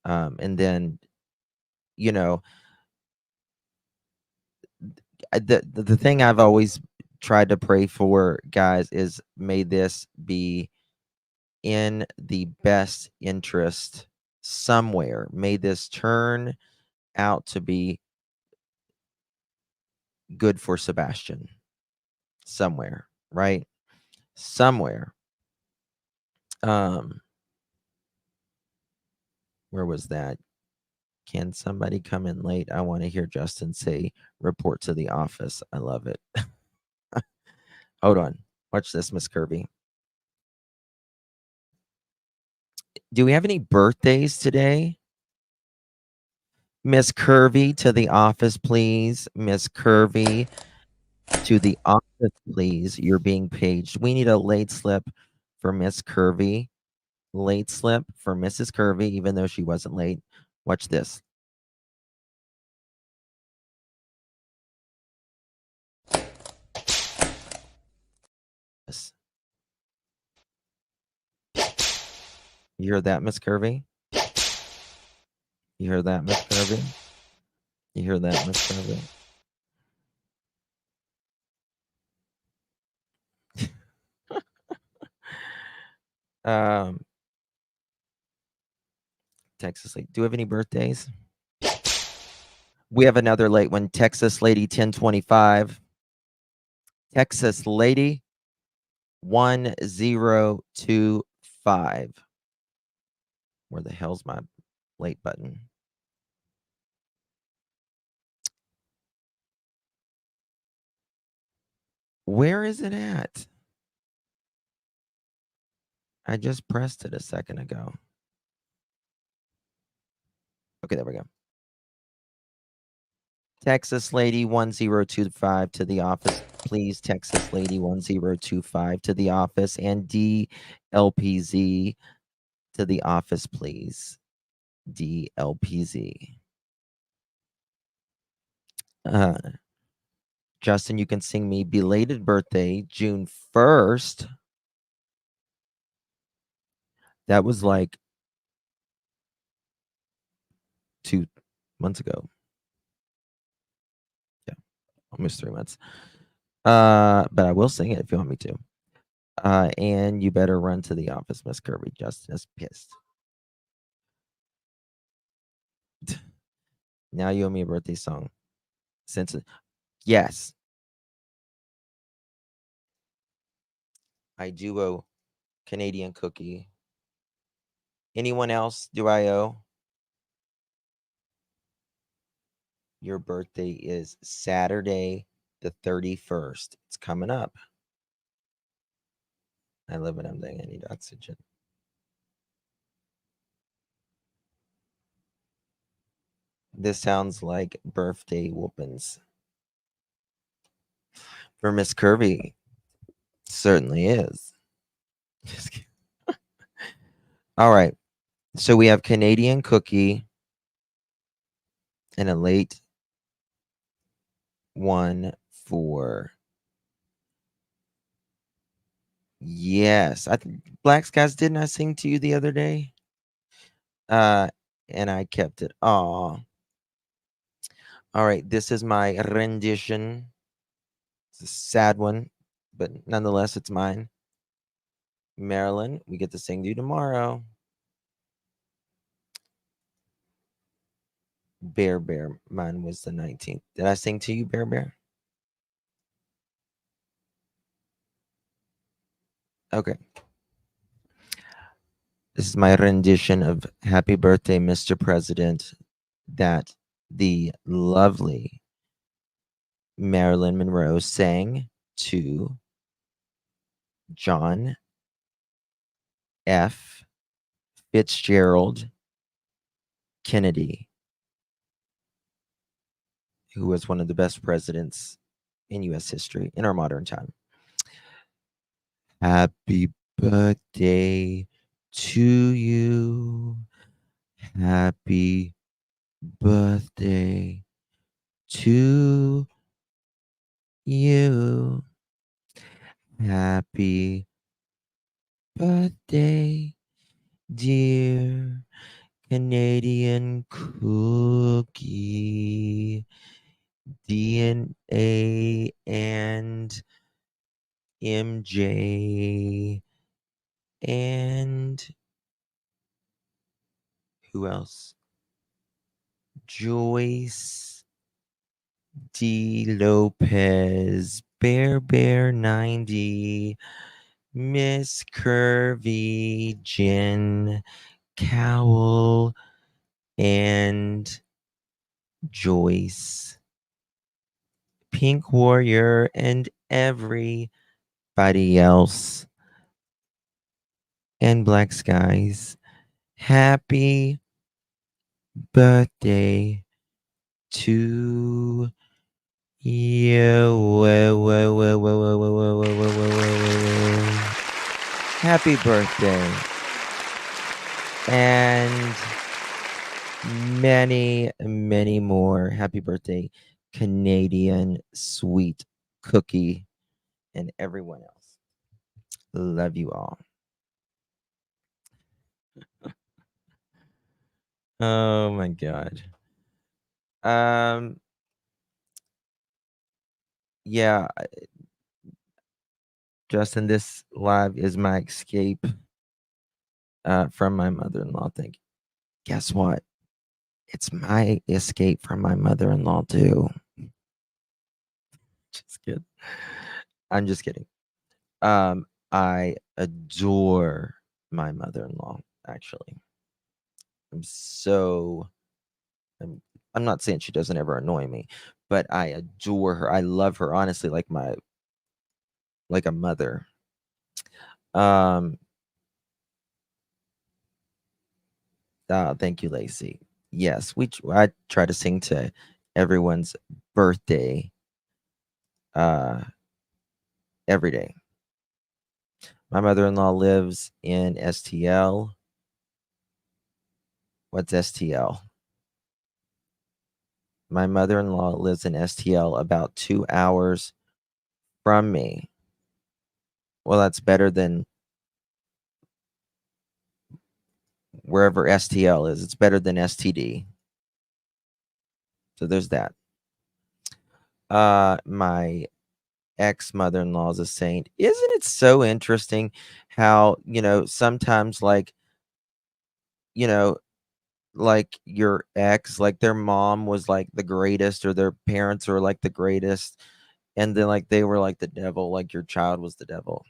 And then, you know, the thing I've always tried to pray for, guys, is may this be in the best interest somewhere. May this turn out to be good for Sebastian somewhere, right? Somewhere. Um, where was that? Can somebody come in late? I want to hear Justin say, report to the office. I love it. Hold on. Watch this, Miss Kirby. Do we have any birthdays today? Miss Kirby to the office, please. Miss Kirby to the office, please. You're being paged. We need a late slip for Miss Kirby. Late slip for Mrs. Kirby, even though she wasn't late. Watch this. Yes. You heard that, Miss Kirby? You heard that, Miss Kirby? You hear that, Miss Kirby? um, Texas Lady. Do we have any birthdays? We have another late one. Texas Lady 1025. Texas Lady 1025. Where the hell's my late button? Where is it at? I just pressed it a second ago. Okay, there we go. Texas Lady 1025 to the office, please. Texas Lady 1025 to the office, and DLPZ to the office, please. DLPZ. Justin, you can sing me belated birthday, June 1st. That was like 2 months ago. Yeah, almost 3 months. But I will sing it if you want me to. And you better run to the office, Miss Kirby. Justin is pissed. Now you owe me a birthday song. Yes, I do owe Canadian Cookie. Anyone else do I owe? Your birthday is Saturday the 31st. It's coming up. I live in I need oxygen. This sounds like birthday whoopings. For Miss Kirby, certainly is. All right. So we have Canadian cookie and a late one for yes. I think Black Skies, didn't I sing to you the other day? Uh and I kept it. Aw. All right, this is my rendition. It's a sad one, but nonetheless, it's mine. Marilyn, we get to sing to you tomorrow. Bear Bear, mine was the 19th. Did I sing to you, Bear Bear? Okay. This is my rendition of Happy Birthday, Mr. President, that the lovely Marilyn Monroe sang to John F. Fitzgerald Kennedy, who was one of the best presidents in U.S. history in our modern time. Happy birthday to you. Happy birthday to you. Happy birthday, dear Canadian cookie. DNA and MJ and who else? Joyce D. Lopez, Bear Bear 90, Miss Curvy, Jen Cowell, and Joyce, Pink Warrior, and everybody else, and Black Skies. Happy birthday to you. Whoa, whoa, whoa, whoa, whoa, whoa, whoa, whoa, whoa, whoa, whoa, whoa. Happy birthday. And many, many more. Happy birthday, Canadian sweet cookie, and everyone else. Love you all. Oh my god. Um yeah, Justin, this live is my escape from my mother-in-law. Thank you. Guess what? It's my escape from my mother-in-law too. Just kidding. I'm just kidding. I adore my mother-in-law, actually. I'm so I'm I'm not saying she doesn't ever annoy me, but I adore her. I love her honestly like a mother. Um thank you, Lacey. Yes, I try to sing to everyone's birthday uh every day. My mother-in-law lives in STL. What's STL? My mother-in-law lives in STL about 2 hours from me. Well, that's better than wherever STL is. It's better than STD. So there's that. My ex mother-in-law is a saint. Isn't it so interesting how, sometimes you know, like your ex, like their mom was like the greatest or their parents are like the greatest, and then like they were like the devil, like your child was the devil.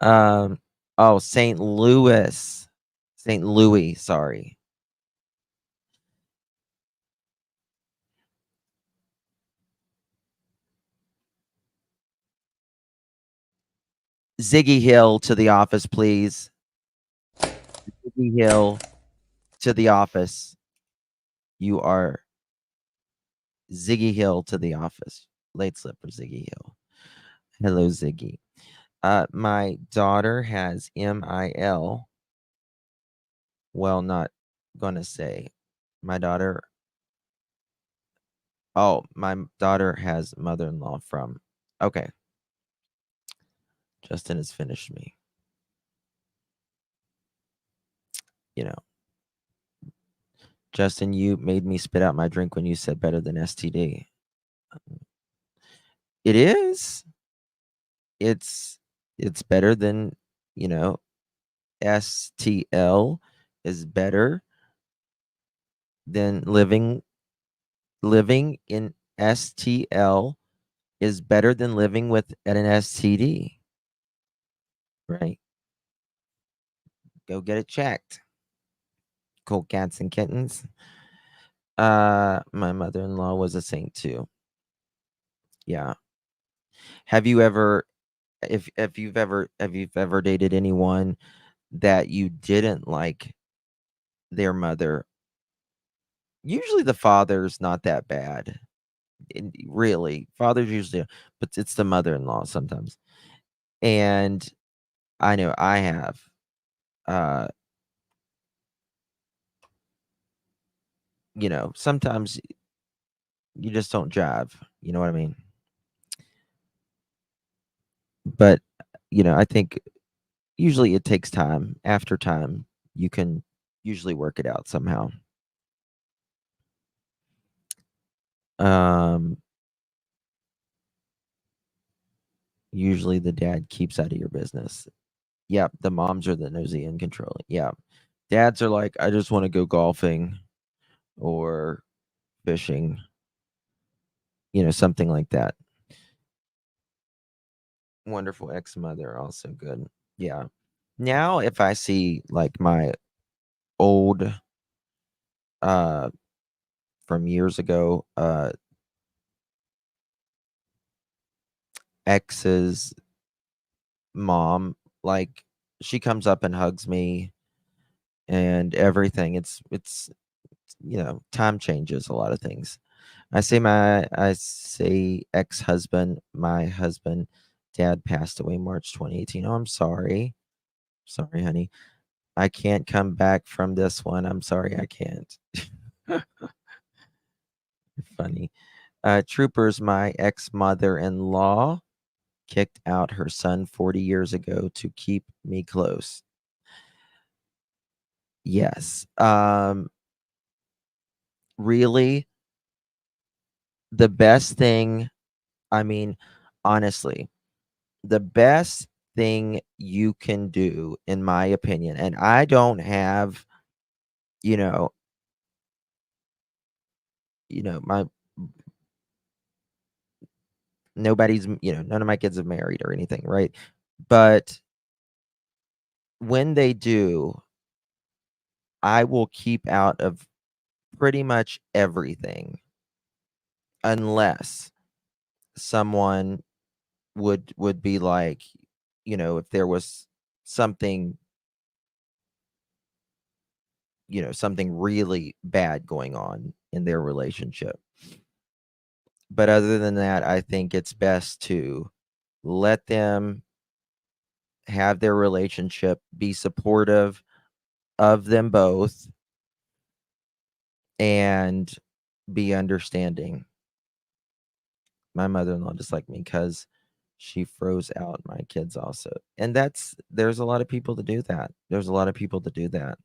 Um oh, St. Louis. St. Louis, sorry. Ziggy Hill to the office, please. Ziggy Hill to the office. You are Ziggy Hill to the office. Late slipper Ziggy Hill. Hello, Ziggy. My daughter has MIL. Well, not gonna say. My daughter my daughter has mother-in-law from okay. Justin has finished me. You know, Justin, you made me spit out my drink when you said better than STD. It is. It's it's better than, you know, STL is better than living in STL is better than living with an STD, right? Go get it checked. Cold cats and kittens. My mother-in-law was a saint too. Yeah. Have you ever if you've ever dated anyone that you didn't like their mother? Usually the father's not that bad. Really. Father's usually but it's the mother-in-law sometimes. And I know I have. Uh, sometimes you just don't jive. You know what I mean? But I think usually it takes time. After time, you can usually work it out somehow. Um, Usually the dad keeps out of your business. Yeah, the moms are the nosy and controlling. Yeah. Dads are like, I just want to go golfing or fishing, something like that. Wonderful ex-mother, also good. Yeah. Now if I see like my old uh from years ago, ex's mom, like she comes up and hugs me and everything. It's time changes a lot of things. I say ex-husband, my husband, dad passed away March 2018. Oh, I'm sorry. Sorry, honey. I can't come back from this one. I'm sorry, I can't. Funny. Troopers, my ex-mother-in-law kicked out her son 40 years ago to keep me close. Yes. Really, the best thing, I mean, honestly, the best thing you can do, in my opinion, and I don't have, you know, my none of my kids have married or anything, right? But when they do, I will keep out of pretty much everything unless someone would be like, if there was something, something really bad going on in their relationship. But other than that, I think it's best to let them have their relationship, be supportive of them both, and be understanding. My mother-in-law just like me because she froze out my kids also. And there's a lot of people to do that. There's a lot of people to do that.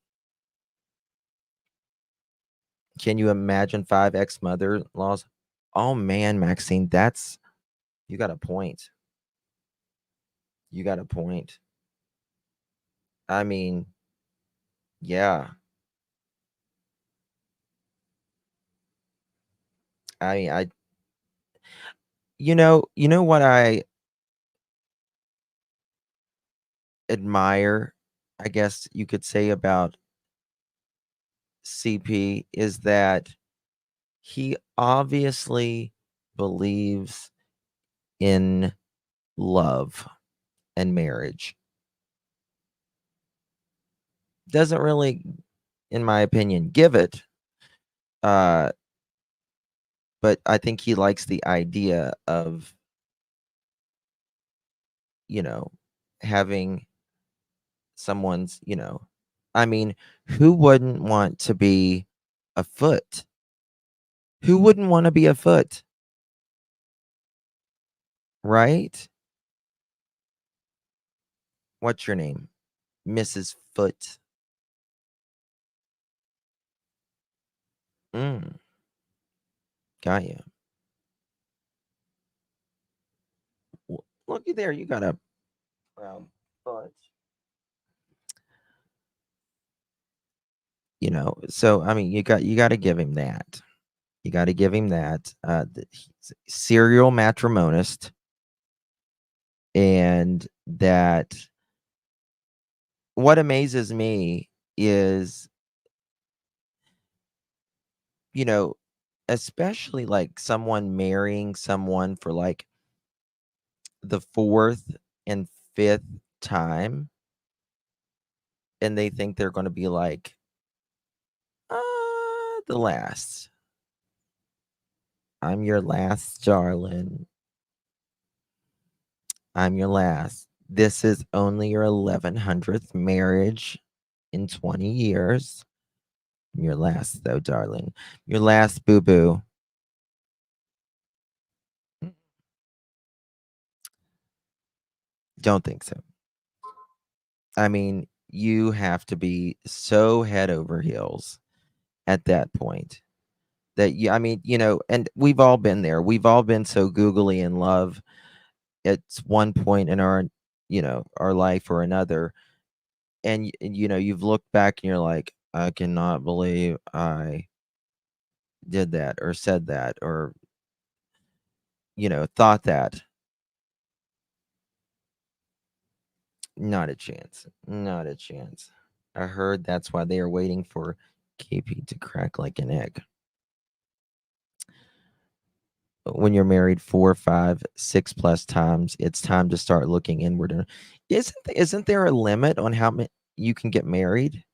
Can you imagine 5 ex-mother-in-laws? Oh man, Maxine, you got a point. You got a point. I mean, yeah. I you know what I admire, I guess you could say about CP is that he obviously believes in love and marriage. Doesn't really, in my opinion, give it, uh, but I think he likes the idea of, you know, having someone's, I mean, who wouldn't want to be a foot? Who wouldn't want to be a foot? Right? What's your name? Mrs. Foot. Mm, got you. Looky there, you got a brown foot. So I mean, you got to give him that. You got to give him that. He's a serial matrimonist, and that what amazes me is, you know, especially like someone marrying someone for like the fourth and fifth time, and they think they're going to be like, the last. I'm your last, darling. I'm your last. This is only your 1100th marriage in 20 years. Your last, though, darling. Your last, boo boo. Don't think so. I mean, you have to be so head over heels at that point that I mean, and we've all been there. We've all been so googly in love at one point in our life or another. And, you've looked back and you're like, I cannot believe I did that or said that or, thought that. Not a chance. Not a chance. I heard that's why they are waiting for KP to crack like an egg. When you're married 4, 5, 6 plus times, it's time to start looking inward. And isn't there a limit on how you can get married?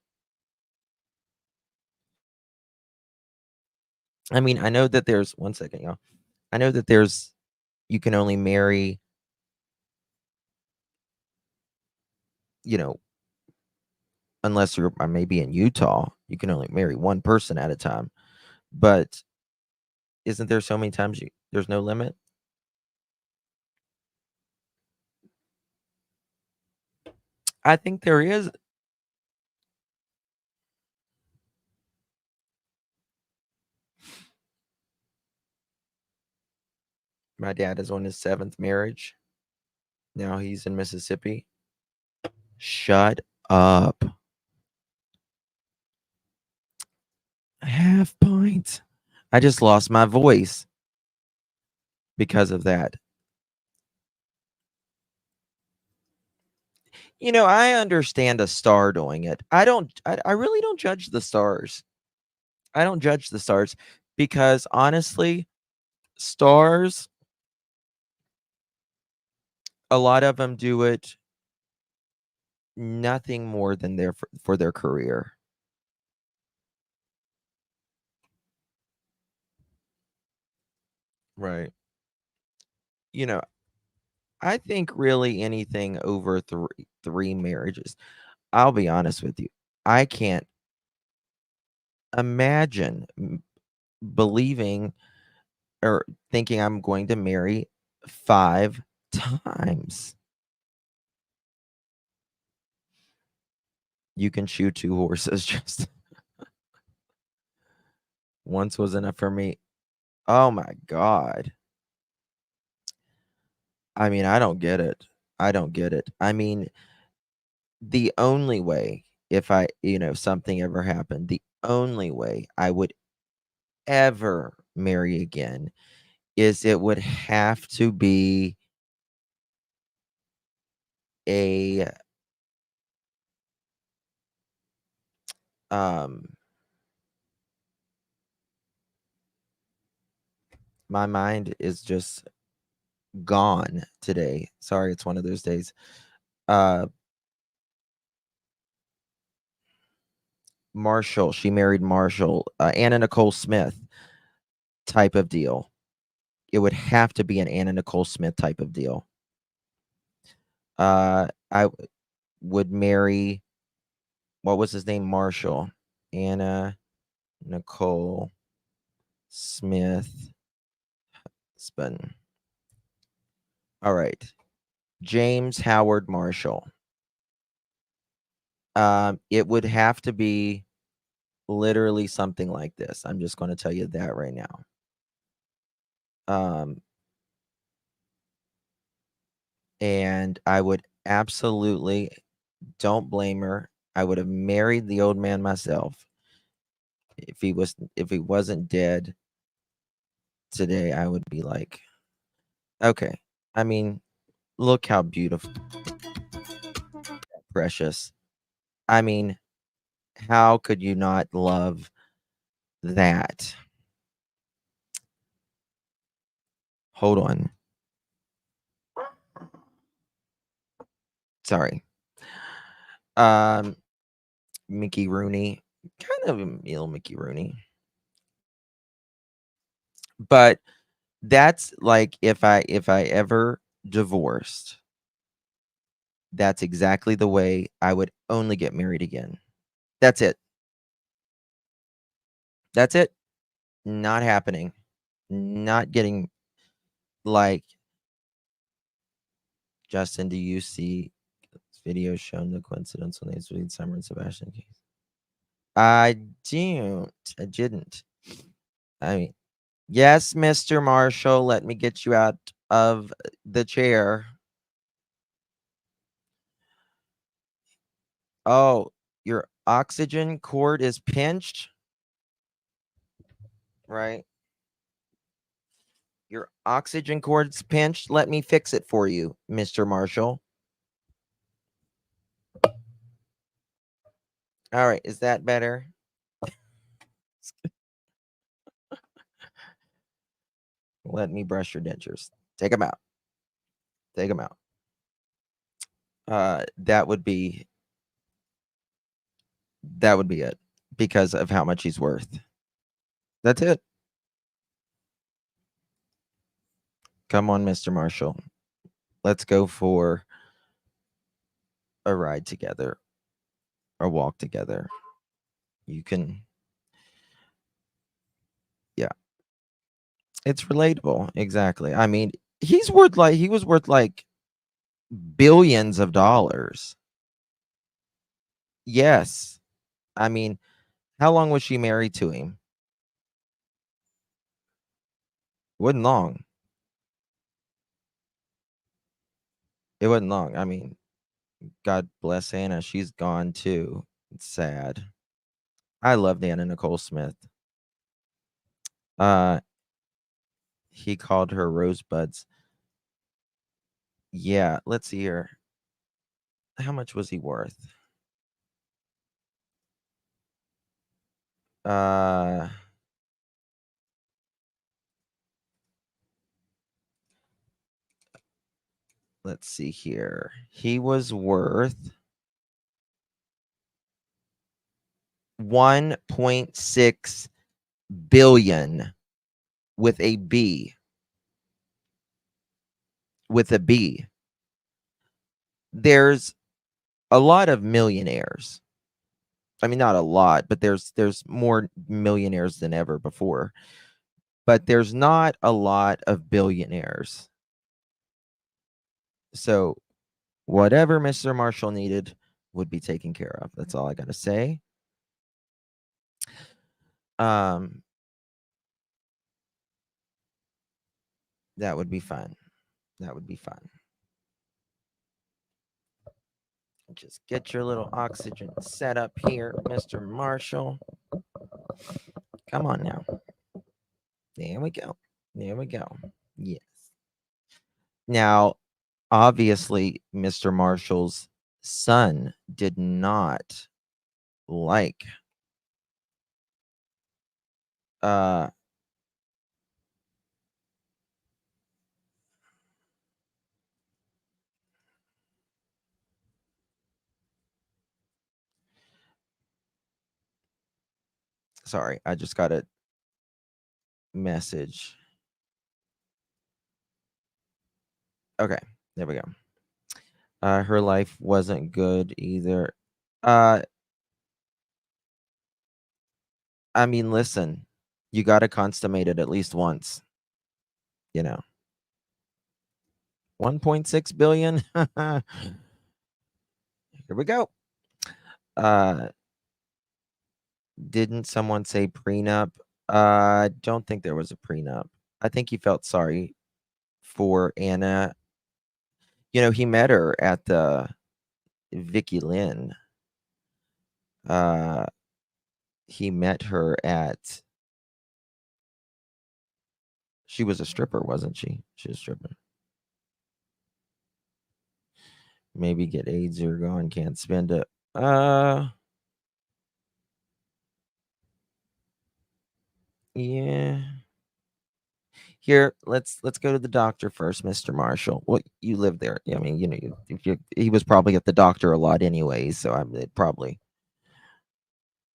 I mean, I know that there's one second, y'all. I know that you can only marry, you know, unless you're maybe in Utah, you can only marry one person at a time. But isn't there so many times there's no limit? I think there is. My dad is on his 7th marriage. Now he's in Mississippi. Shut up. Half pint. I just lost my voice because of that. I understand a star doing it. I really don't judge the stars. I don't judge the stars because honestly, stars, a lot of them do it nothing more than for their career. Right. You know, I think really anything over three marriages. I'll be honest with you. I can't imagine believing or thinking I'm going to marry 5 times. You can shoot 2 horses just once was enough for me. Oh my god. I mean, I don't get it. I don't get it. I mean, the only way if something ever happened, the only way I would ever marry again is it would have to be a um my mind is just gone today. Sorry, it's one of those days. Uh Marshall, she married Marshall, Anna Nicole Smith type of deal. It would have to be an Anna Nicole Smith type of deal. I would marry, what was his name? Marshall. Anna Nicole Smith Spun. All right. James Howard Marshall. It would have to be literally something like this. I'm just going to tell you that right now. And I would absolutely, don't blame her. I would have married the old man myself if he wasn't dead today. I would be like, okay. I mean, look how beautiful, precious. I mean, how could you not love that? Hold on. Sorry. Um, Mickey Rooney, kind of a meal Mickey Rooney. But that's like if I ever divorced, that's exactly the way I would only get married again. That's it. That's it. Not happening. Not getting, like, Justin, do you see videos showing the coincidental names between Summer and Sebastian Keith? I don't. I didn't. I mean, yes, Mr. Marshall, let me get you out of the chair. Oh, your oxygen cord is pinched, right? Your oxygen cord's pinched. Let me fix it for you, Mr. Marshall. All right, is that better? Let me brush your dentures. Take them out. Take them out. That would be it because of how much he's worth. That's it. Come on, Mr. Marshall. Let's go for a ride together, a walk together. You can, yeah, it's relatable. Exactly. I mean, he was worth like billions of dollars. Yes. I mean, how long was she married to him? Wasn't long. It wasn't long. I mean, God bless Anna. She's gone too. It's sad. I loved Anna Nicole Smith. Uh, he called her rosebuds. Yeah, let's see here. How much was he worth? Uh, let's see here. He was worth 1.6 billion with a B. With a B. There's a lot of millionaires. I mean, not a lot, but there's more millionaires than ever before. But there's not a lot of billionaires. So whatever Mr. Marshall needed would be taken care of. That's all I got to say. Um, that would be fun. That would be fun. Just get your little oxygen set up here, Mr. Marshall. Come on now. There we go. There we go. Yes. Now, obviously, Mr. Marshall's son did not like uh sorry, I just got a message. Okay, there we go. Her life wasn't good either. Uh, I mean, listen, you gotta consummate it at least once, you know. 1.6 billion? Here we go. Uh, didn't someone say prenup? I don't think there was a prenup. I think he felt sorry for Anna. You know, he met her at the Vicky Lynn. Uh, he met her at she was a stripper, wasn't she? She was a stripper. Maybe get AIDS or gone, can't spend it. Yeah. Here, let's go to the doctor first, Mr. Marshall. Well, you live there. I mean, you know, he was probably at the doctor a lot anyways, so they'd probably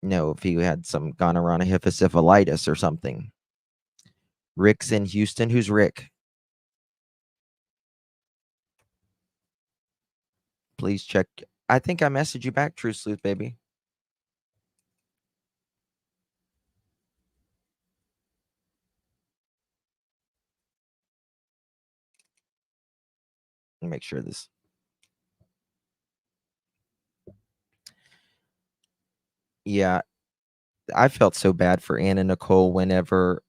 know if he had some gonorrhea syphilitis or something. Rick's in Houston. Who's Rick? Please check. I think I messaged you back, True Sleuth, baby. Let me make sure this. Yeah, I felt so bad for Anna Nicole whenever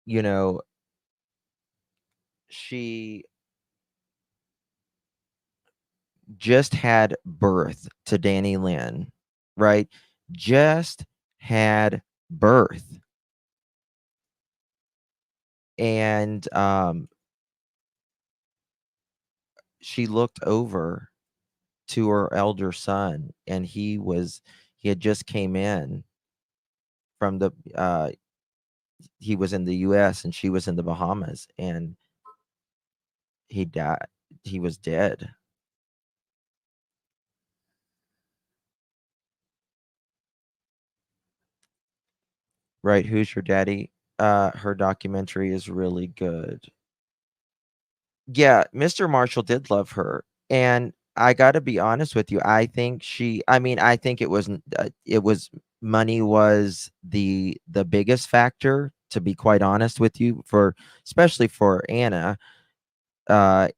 you know, she just had birth to Danny Lynn, right? Just had birth. And she looked over to her elder son, and he had just came in from the he was in the US and she was in the Bahamas, and he died. He was dead. Right, Who's Your Daddy? Her documentary is really good. Yeah, Mr. Marshall did love her, and I gotta be honest with you, I mean, I think it was money was the biggest factor, to be quite honest with you, for especially for Anna,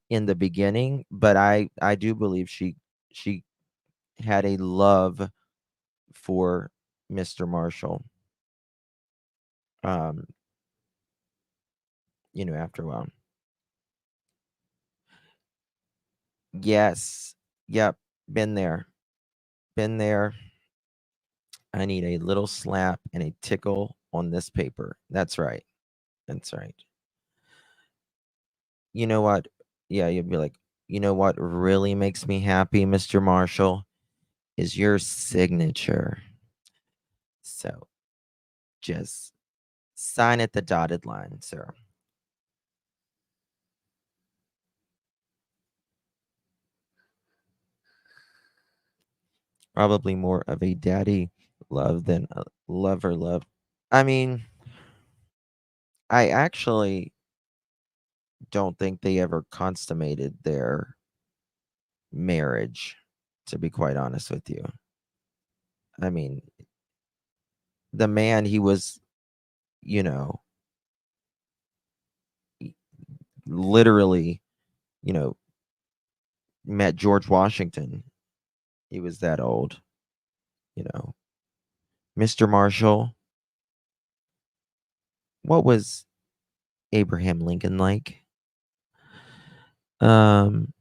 in the beginning, but I do believe she had a love for Mr. Marshall, um, after a while. Yes. Yep, been there. Been there. I need a little slap and a tickle on this paper. That's right. That's right. You know what? Yeah, you'd be like, you know what really makes me happy, Mr. Marshall, is your signature. So just sign at the dotted line, sir. Probably more of a daddy love than a lover love. I mean, I actually don't think they ever consummated their marriage, to be quite honest with you. I mean, the man, he was, you know, literally, you know, met George Washington. He was that old, you know. Mr. Marshall, what was Abraham Lincoln like? Um,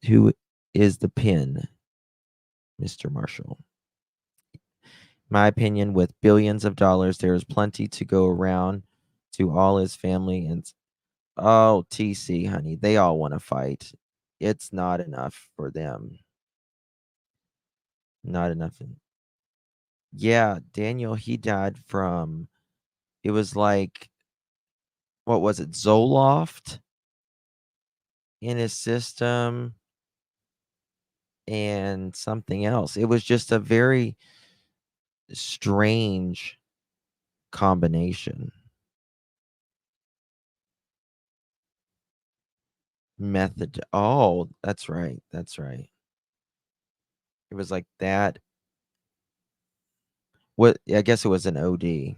who is the pin, Mr. Marshall? My opinion, with billions of dollars, there is plenty to go around to all his family. And oh, TC, honey, they all want to fight. It's not enough for them. Not enough. Yeah, Daniel, he died from, it was like, what was it, Zoloft in his system and something else. It was just a very strange combination. Method. Oh, that's right. That's right. It was like that. What? I guess it was an OD.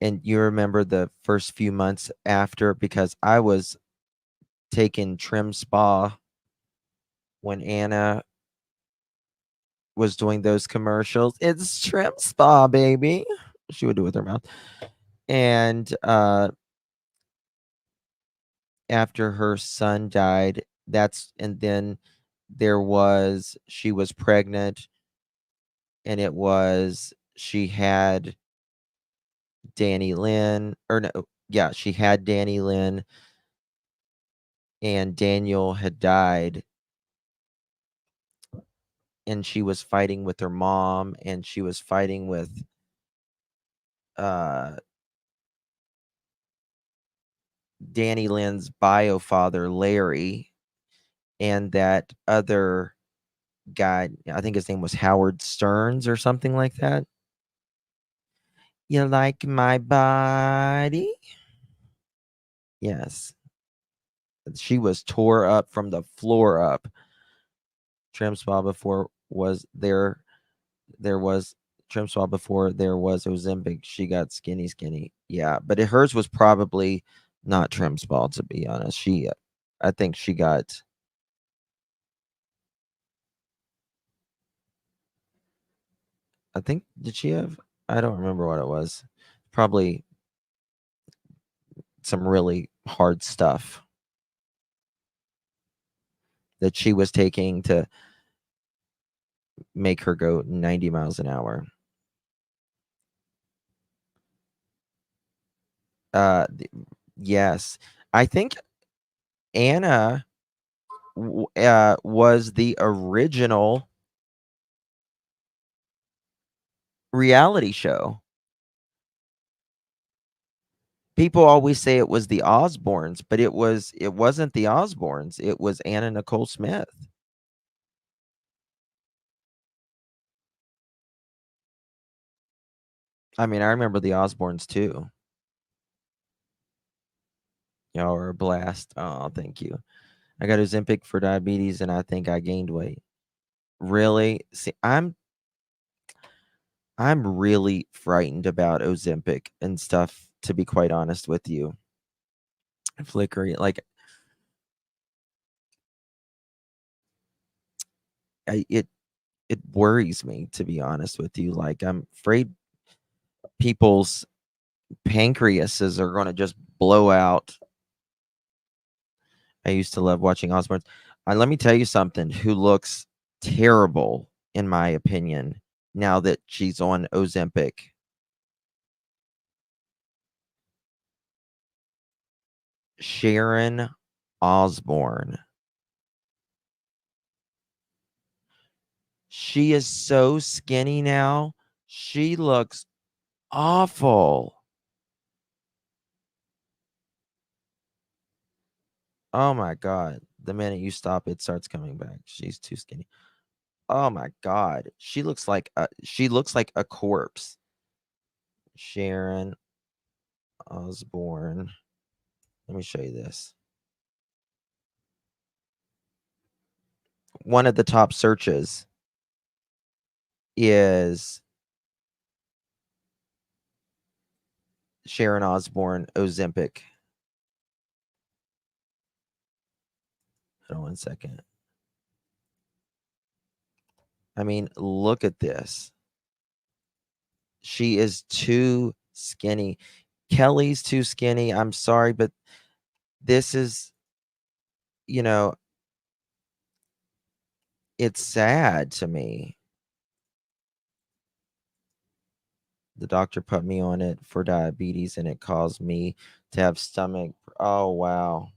And you remember the first few months after, because I was taking Trim Spa when Anna was doing those commercials. It's Trim Spa, baby. She would do it with her mouth. And after her son died, and then she was pregnant, and she had Danny Lynn, or no, yeah, she had Danny Lynn, and Daniel had died, and she was fighting with her mom, and she was fighting with uh Danny Lynn's bio father, Larry, and that other guy, I think his name was Howard Stearns or something like that. You like my body? Yes. She was tore up from the floor up. Trim Spa before was there. There was Trim Spa before there was Ozempic. She got skinny, skinny. Yeah, but hers was probably not Trim Spa, to be honest. I think she got. I think did she have? I don't remember what it was. Probably some really hard stuff that she was taking to make her go 90 miles an hour. Yes. I think Anna was the original reality show. People always say it was the Osbournes, but it wasn't the Osbournes. It was Anna Nicole Smith. I mean, I remember the Osbournes too. Y'all were a blast. Oh, thank you. I got Ozempic for diabetes, and I think I gained weight. Really? See, I'm really frightened about Ozempic and stuff, to be quite honest with you. Flickering, like it worries me, to be honest with you. Like, I'm afraid people's pancreases are going to just blow out. I used to love watching Osbourne. Let me tell you something who looks terrible, in my opinion, now that she's on Ozempic. Sharon Osbourne. She is so skinny now. She looks awful. Oh my god. The minute you stop, it starts coming back. She's too skinny. Oh my god. She looks like a corpse. Sharon Osbourne. Let me show you this. One of the top searches is Sharon Osbourne Ozempic. Hold on 1 second. I mean, look at this. She is too skinny. Kelly's too skinny. I'm sorry, but this is, you know, it's sad to me. The doctor put me on it for diabetes, and it caused me to have stomach. Oh, wow.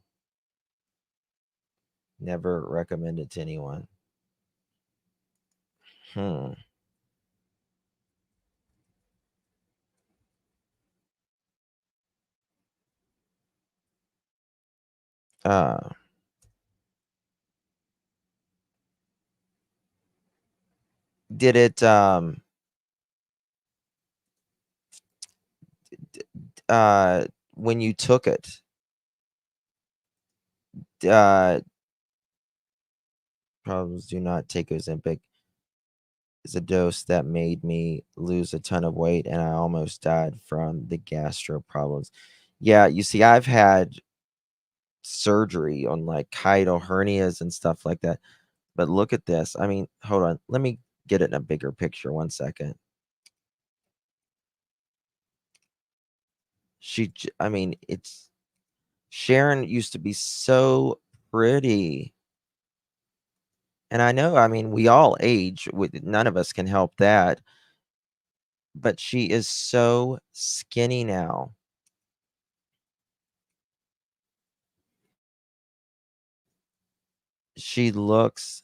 Never recommend it to anyone. Hmm. Uh, did it uh when you took it. Problems do not take Ozempic. Is a dose that made me lose a ton of weight, and I almost died from the gastro problems. Yeah, you see, I've had surgery on like hiatal hernias and stuff like that. But look at this. I mean, hold on. Let me get it in a bigger picture. 1 second. I mean, it's Sharon used to be so pretty. And I know, I mean, we all age. None of us can help that. But she is so skinny now. She looks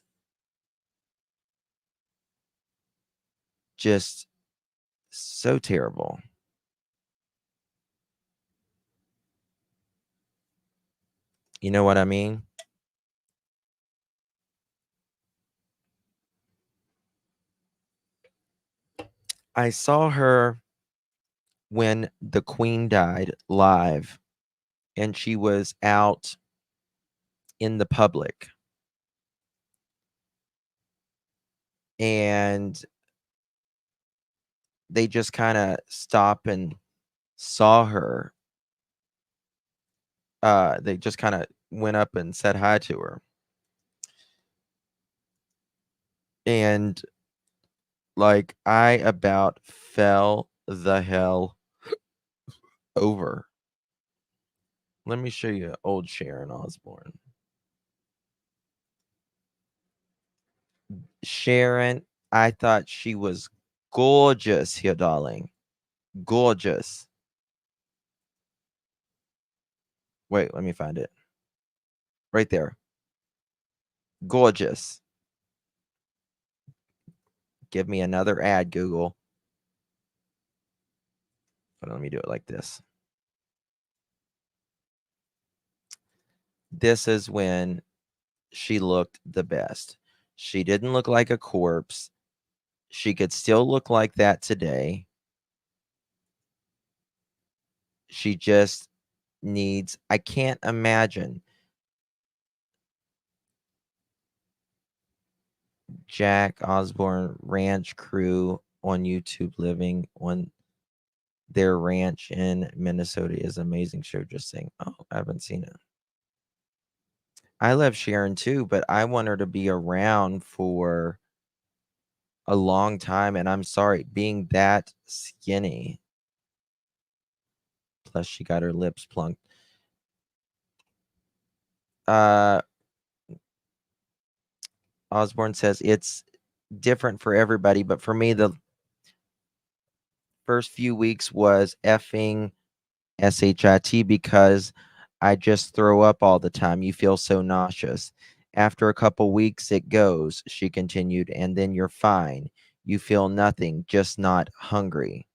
just so terrible. You know what I mean? I saw her when the Queen died live, and she was out in the public. And they just kind of stop and saw her. They just kind of went up and said hi to her. And like I about fell the hell over. Let me show you old Sharon Osbourne. Sharon, I thought she was gorgeous here, darling. Gorgeous. Wait, let me find it. Right there. Gorgeous. Give me another ad, Google. But let me do it like this. This is when she looked the best. She didn't look like a corpse. She could still look like that today. She just needs, I can't imagine Jack Osbourne ranch crew on YouTube living on their ranch in Minnesota is amazing show. Just saying. Oh, I haven't seen it. I love Sharon too, but I want her to be around for a long time. And I'm sorry, being that skinny. Plus, she got her lips plunked. Osborne says it's different for everybody, but for me, the first few weeks was effing shit because I just throw up all the time. You feel so nauseous. After a couple weeks, it goes, she continued, and then you're fine. You feel nothing, just not hungry.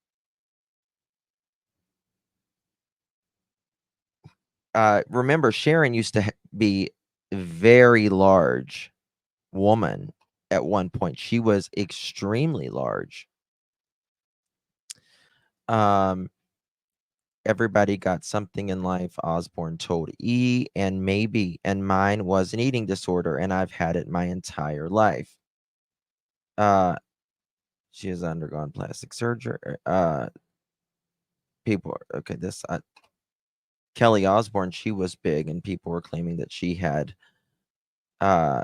Remember, Sharon used to be very large woman at one point. She was extremely large. Um, Everybody got something in life, Osborne told E, and maybe, and mine was an eating disorder, and I've had it my entire life. She has undergone plastic surgery. People, okay, Kelly Osborne, she was big, and people were claiming that she had uh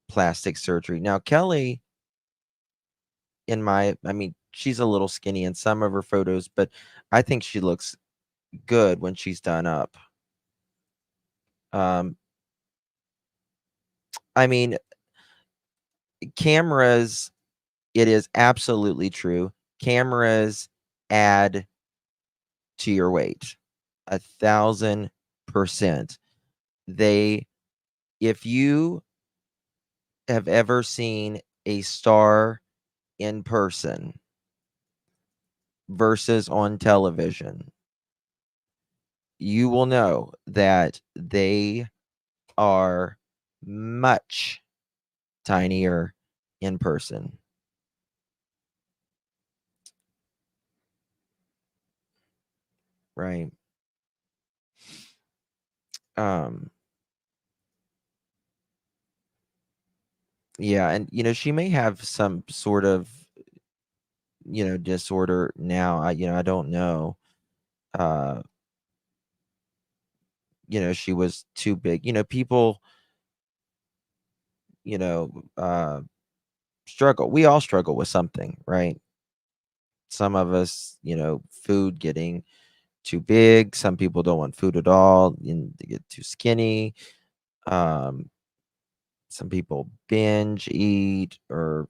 plastic surgery. Now, Kelly, I mean, she's a little skinny in some of her photos, but I think she looks good when she's done up. Um, I mean, cameras, it is absolutely true. Cameras add to your weight 1,000%. They, if you have ever seen a star in person versus on television, you will know that they are much tinier in person. right? Um, yeah, and she may have some sort of disorder now. I don't know. Uh, she was too big. People, you know, uh, struggle. We all struggle with something, right? Some of us, food getting too big. Some people don't want food at all, and they get too skinny. Um, some people binge eat, or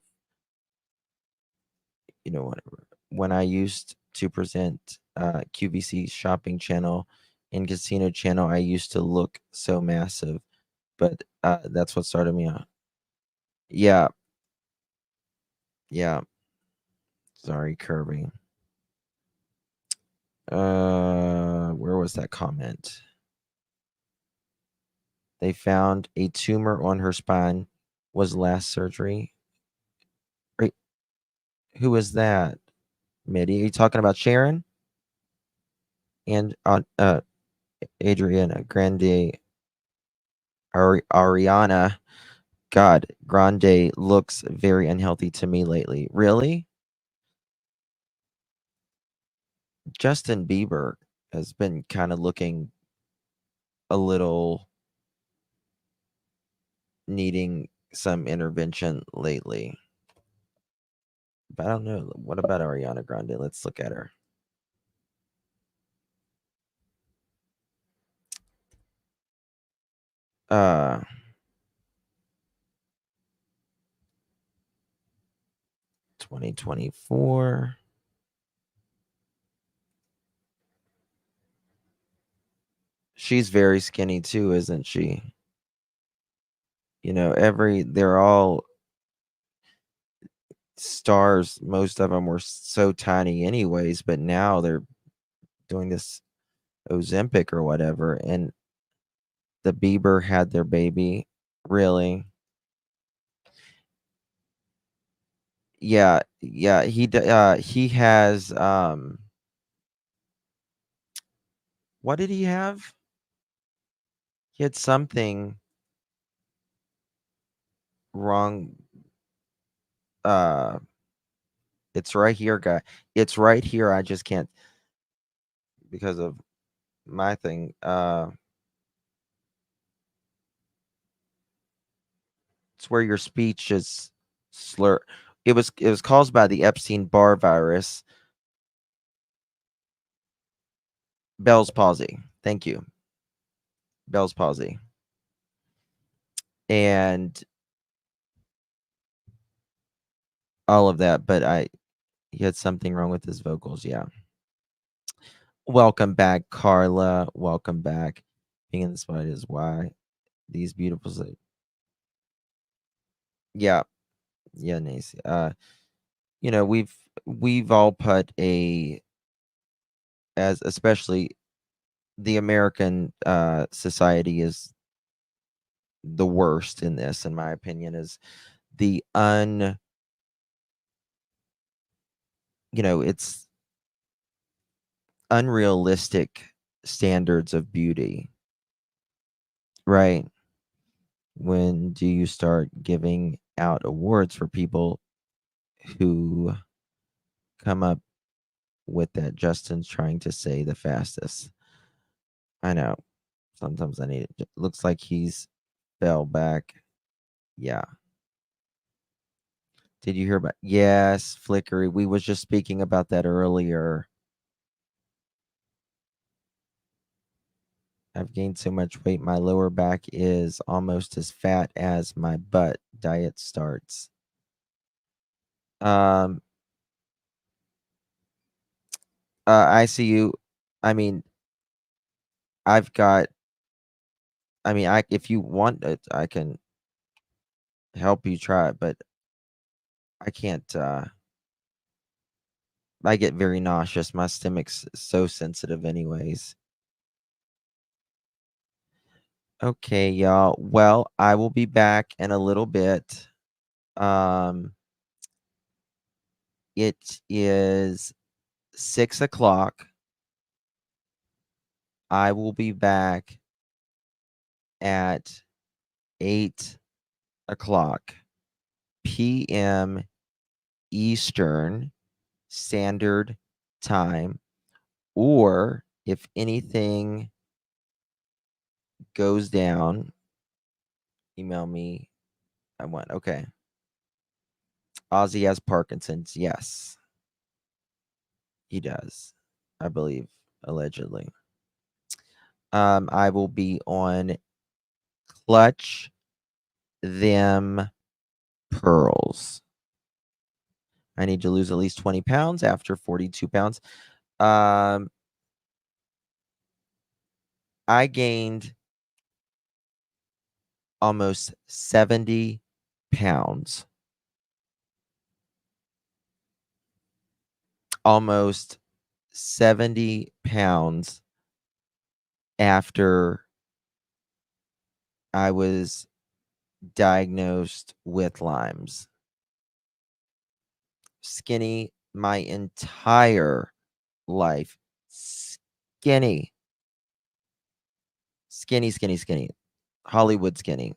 whatever. When I used to present QVC shopping channel and casino channel, I used to look so massive, but that's what started me on. Yeah, yeah. Sorry, Kirby. Where was that comment? They found a tumor on her spine. Was last surgery. Wait, who is that? Mitty, are you talking about Sharon and Adriana Grande? Ariana? God, Grande looks very unhealthy to me lately. Really? Justin Bieber has been kind of looking a little needing some intervention lately. But I don't know. What about Ariana Grande? Let's look at her. Uh 2024. She's very skinny too, isn't she? They're all stars. Most of them were so tiny anyways, but now they're doing this Ozempic or whatever, and the Bieber had their baby. Really? Yeah, yeah, he has what did he have? He had something wrong. Uh it's right here, guy. It's right here. I just can't because of my thing. It's where your speech is slur. It was caused by the Epstein-Barr virus. Bell's palsy. Thank you. Bell's palsy. And all of that, but he had something wrong with his vocals, yeah. Welcome back, Carla. Welcome back. Being in the spot is why these beautiful yeah, yeah, Nancy. We've all put as especially the American society is the worst in this, in my opinion, is the it's unrealistic standards of beauty, right? When do you start giving out awards for people who come up with that? Justin's trying to say the fastest. I know. Sometimes I need it. Looks like he's fell back. Yeah. Did you hear about? Yes, Flickery. We was just speaking about that earlier. I've gained so much weight. My lower back is almost as fat as my butt. Diet starts. Um, I see you. I mean, I've got. I mean, I if you want it, I can help you try it, but I can't. I get very nauseous. My stomach's so sensitive, anyways. Okay, y'all. Well, I will be back in a little bit. Um, it is 6 o'clock. I will be back at 8 o'clock p.m. Eastern Standard Time. Or if anything goes down, email me. I want, okay. Ozzy has Parkinson's. Yes, he does. I believe, allegedly. I will be on Clutch Them Pearls. I need to lose at least 20 pounds after 42 pounds. I gained almost 70 pounds. Almost 70 pounds after I was diagnosed with Lyme's. Skinny my entire life. Skinny. Skinny, skinny, skinny. Hollywood skinny.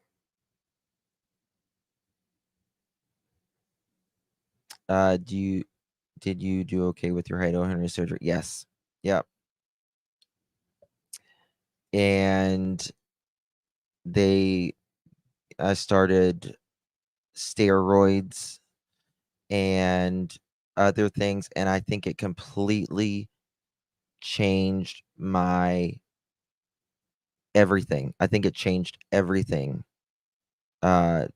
Did you do okay with your Heido Henry surgery? Yes. Yep. And I started steroids and other things, and I think it completely changed my everything. I think it changed everything. Uh,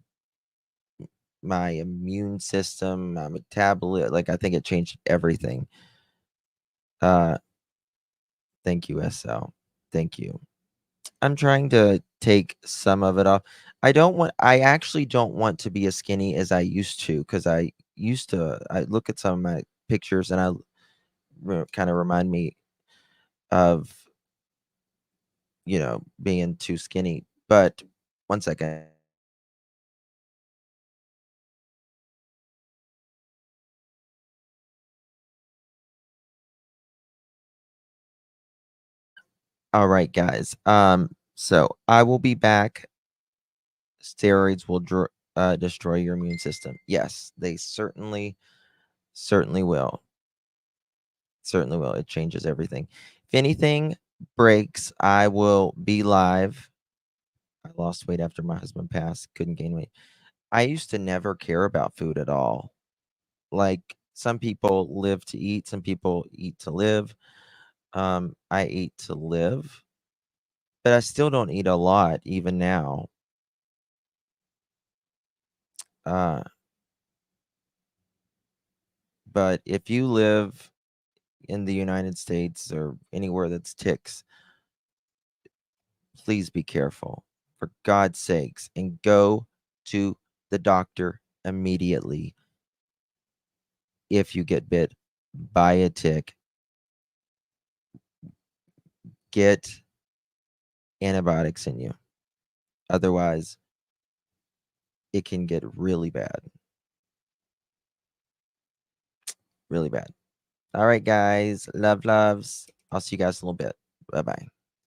my immune system, my metabolism, like I think it changed everything. Uh, thank you, SL. Thank you. I'm trying to take some of it off. I actually don't want to be as skinny as I used to, because I look at some of my pictures and kind of remind me of, being too skinny. But one second. All right, guys. So I will be back. Steroids will destroy your immune system. Yes, they certainly will. Certainly will. It changes everything. If anything breaks, I will be live. I lost weight after my husband passed. Couldn't gain weight. I used to never care about food at all. Like, some people live to eat, some people eat to live. I eat to live, but I still don't eat a lot even now. Uh, but if you live in the United States or anywhere that's ticks, please be careful, for God's sakes, and go to the doctor immediately if you get bit by a tick. Get antibiotics in you. Otherwise, it can get really bad. Really bad. All right, guys. Loves. I'll see you guys in a little bit. Bye bye.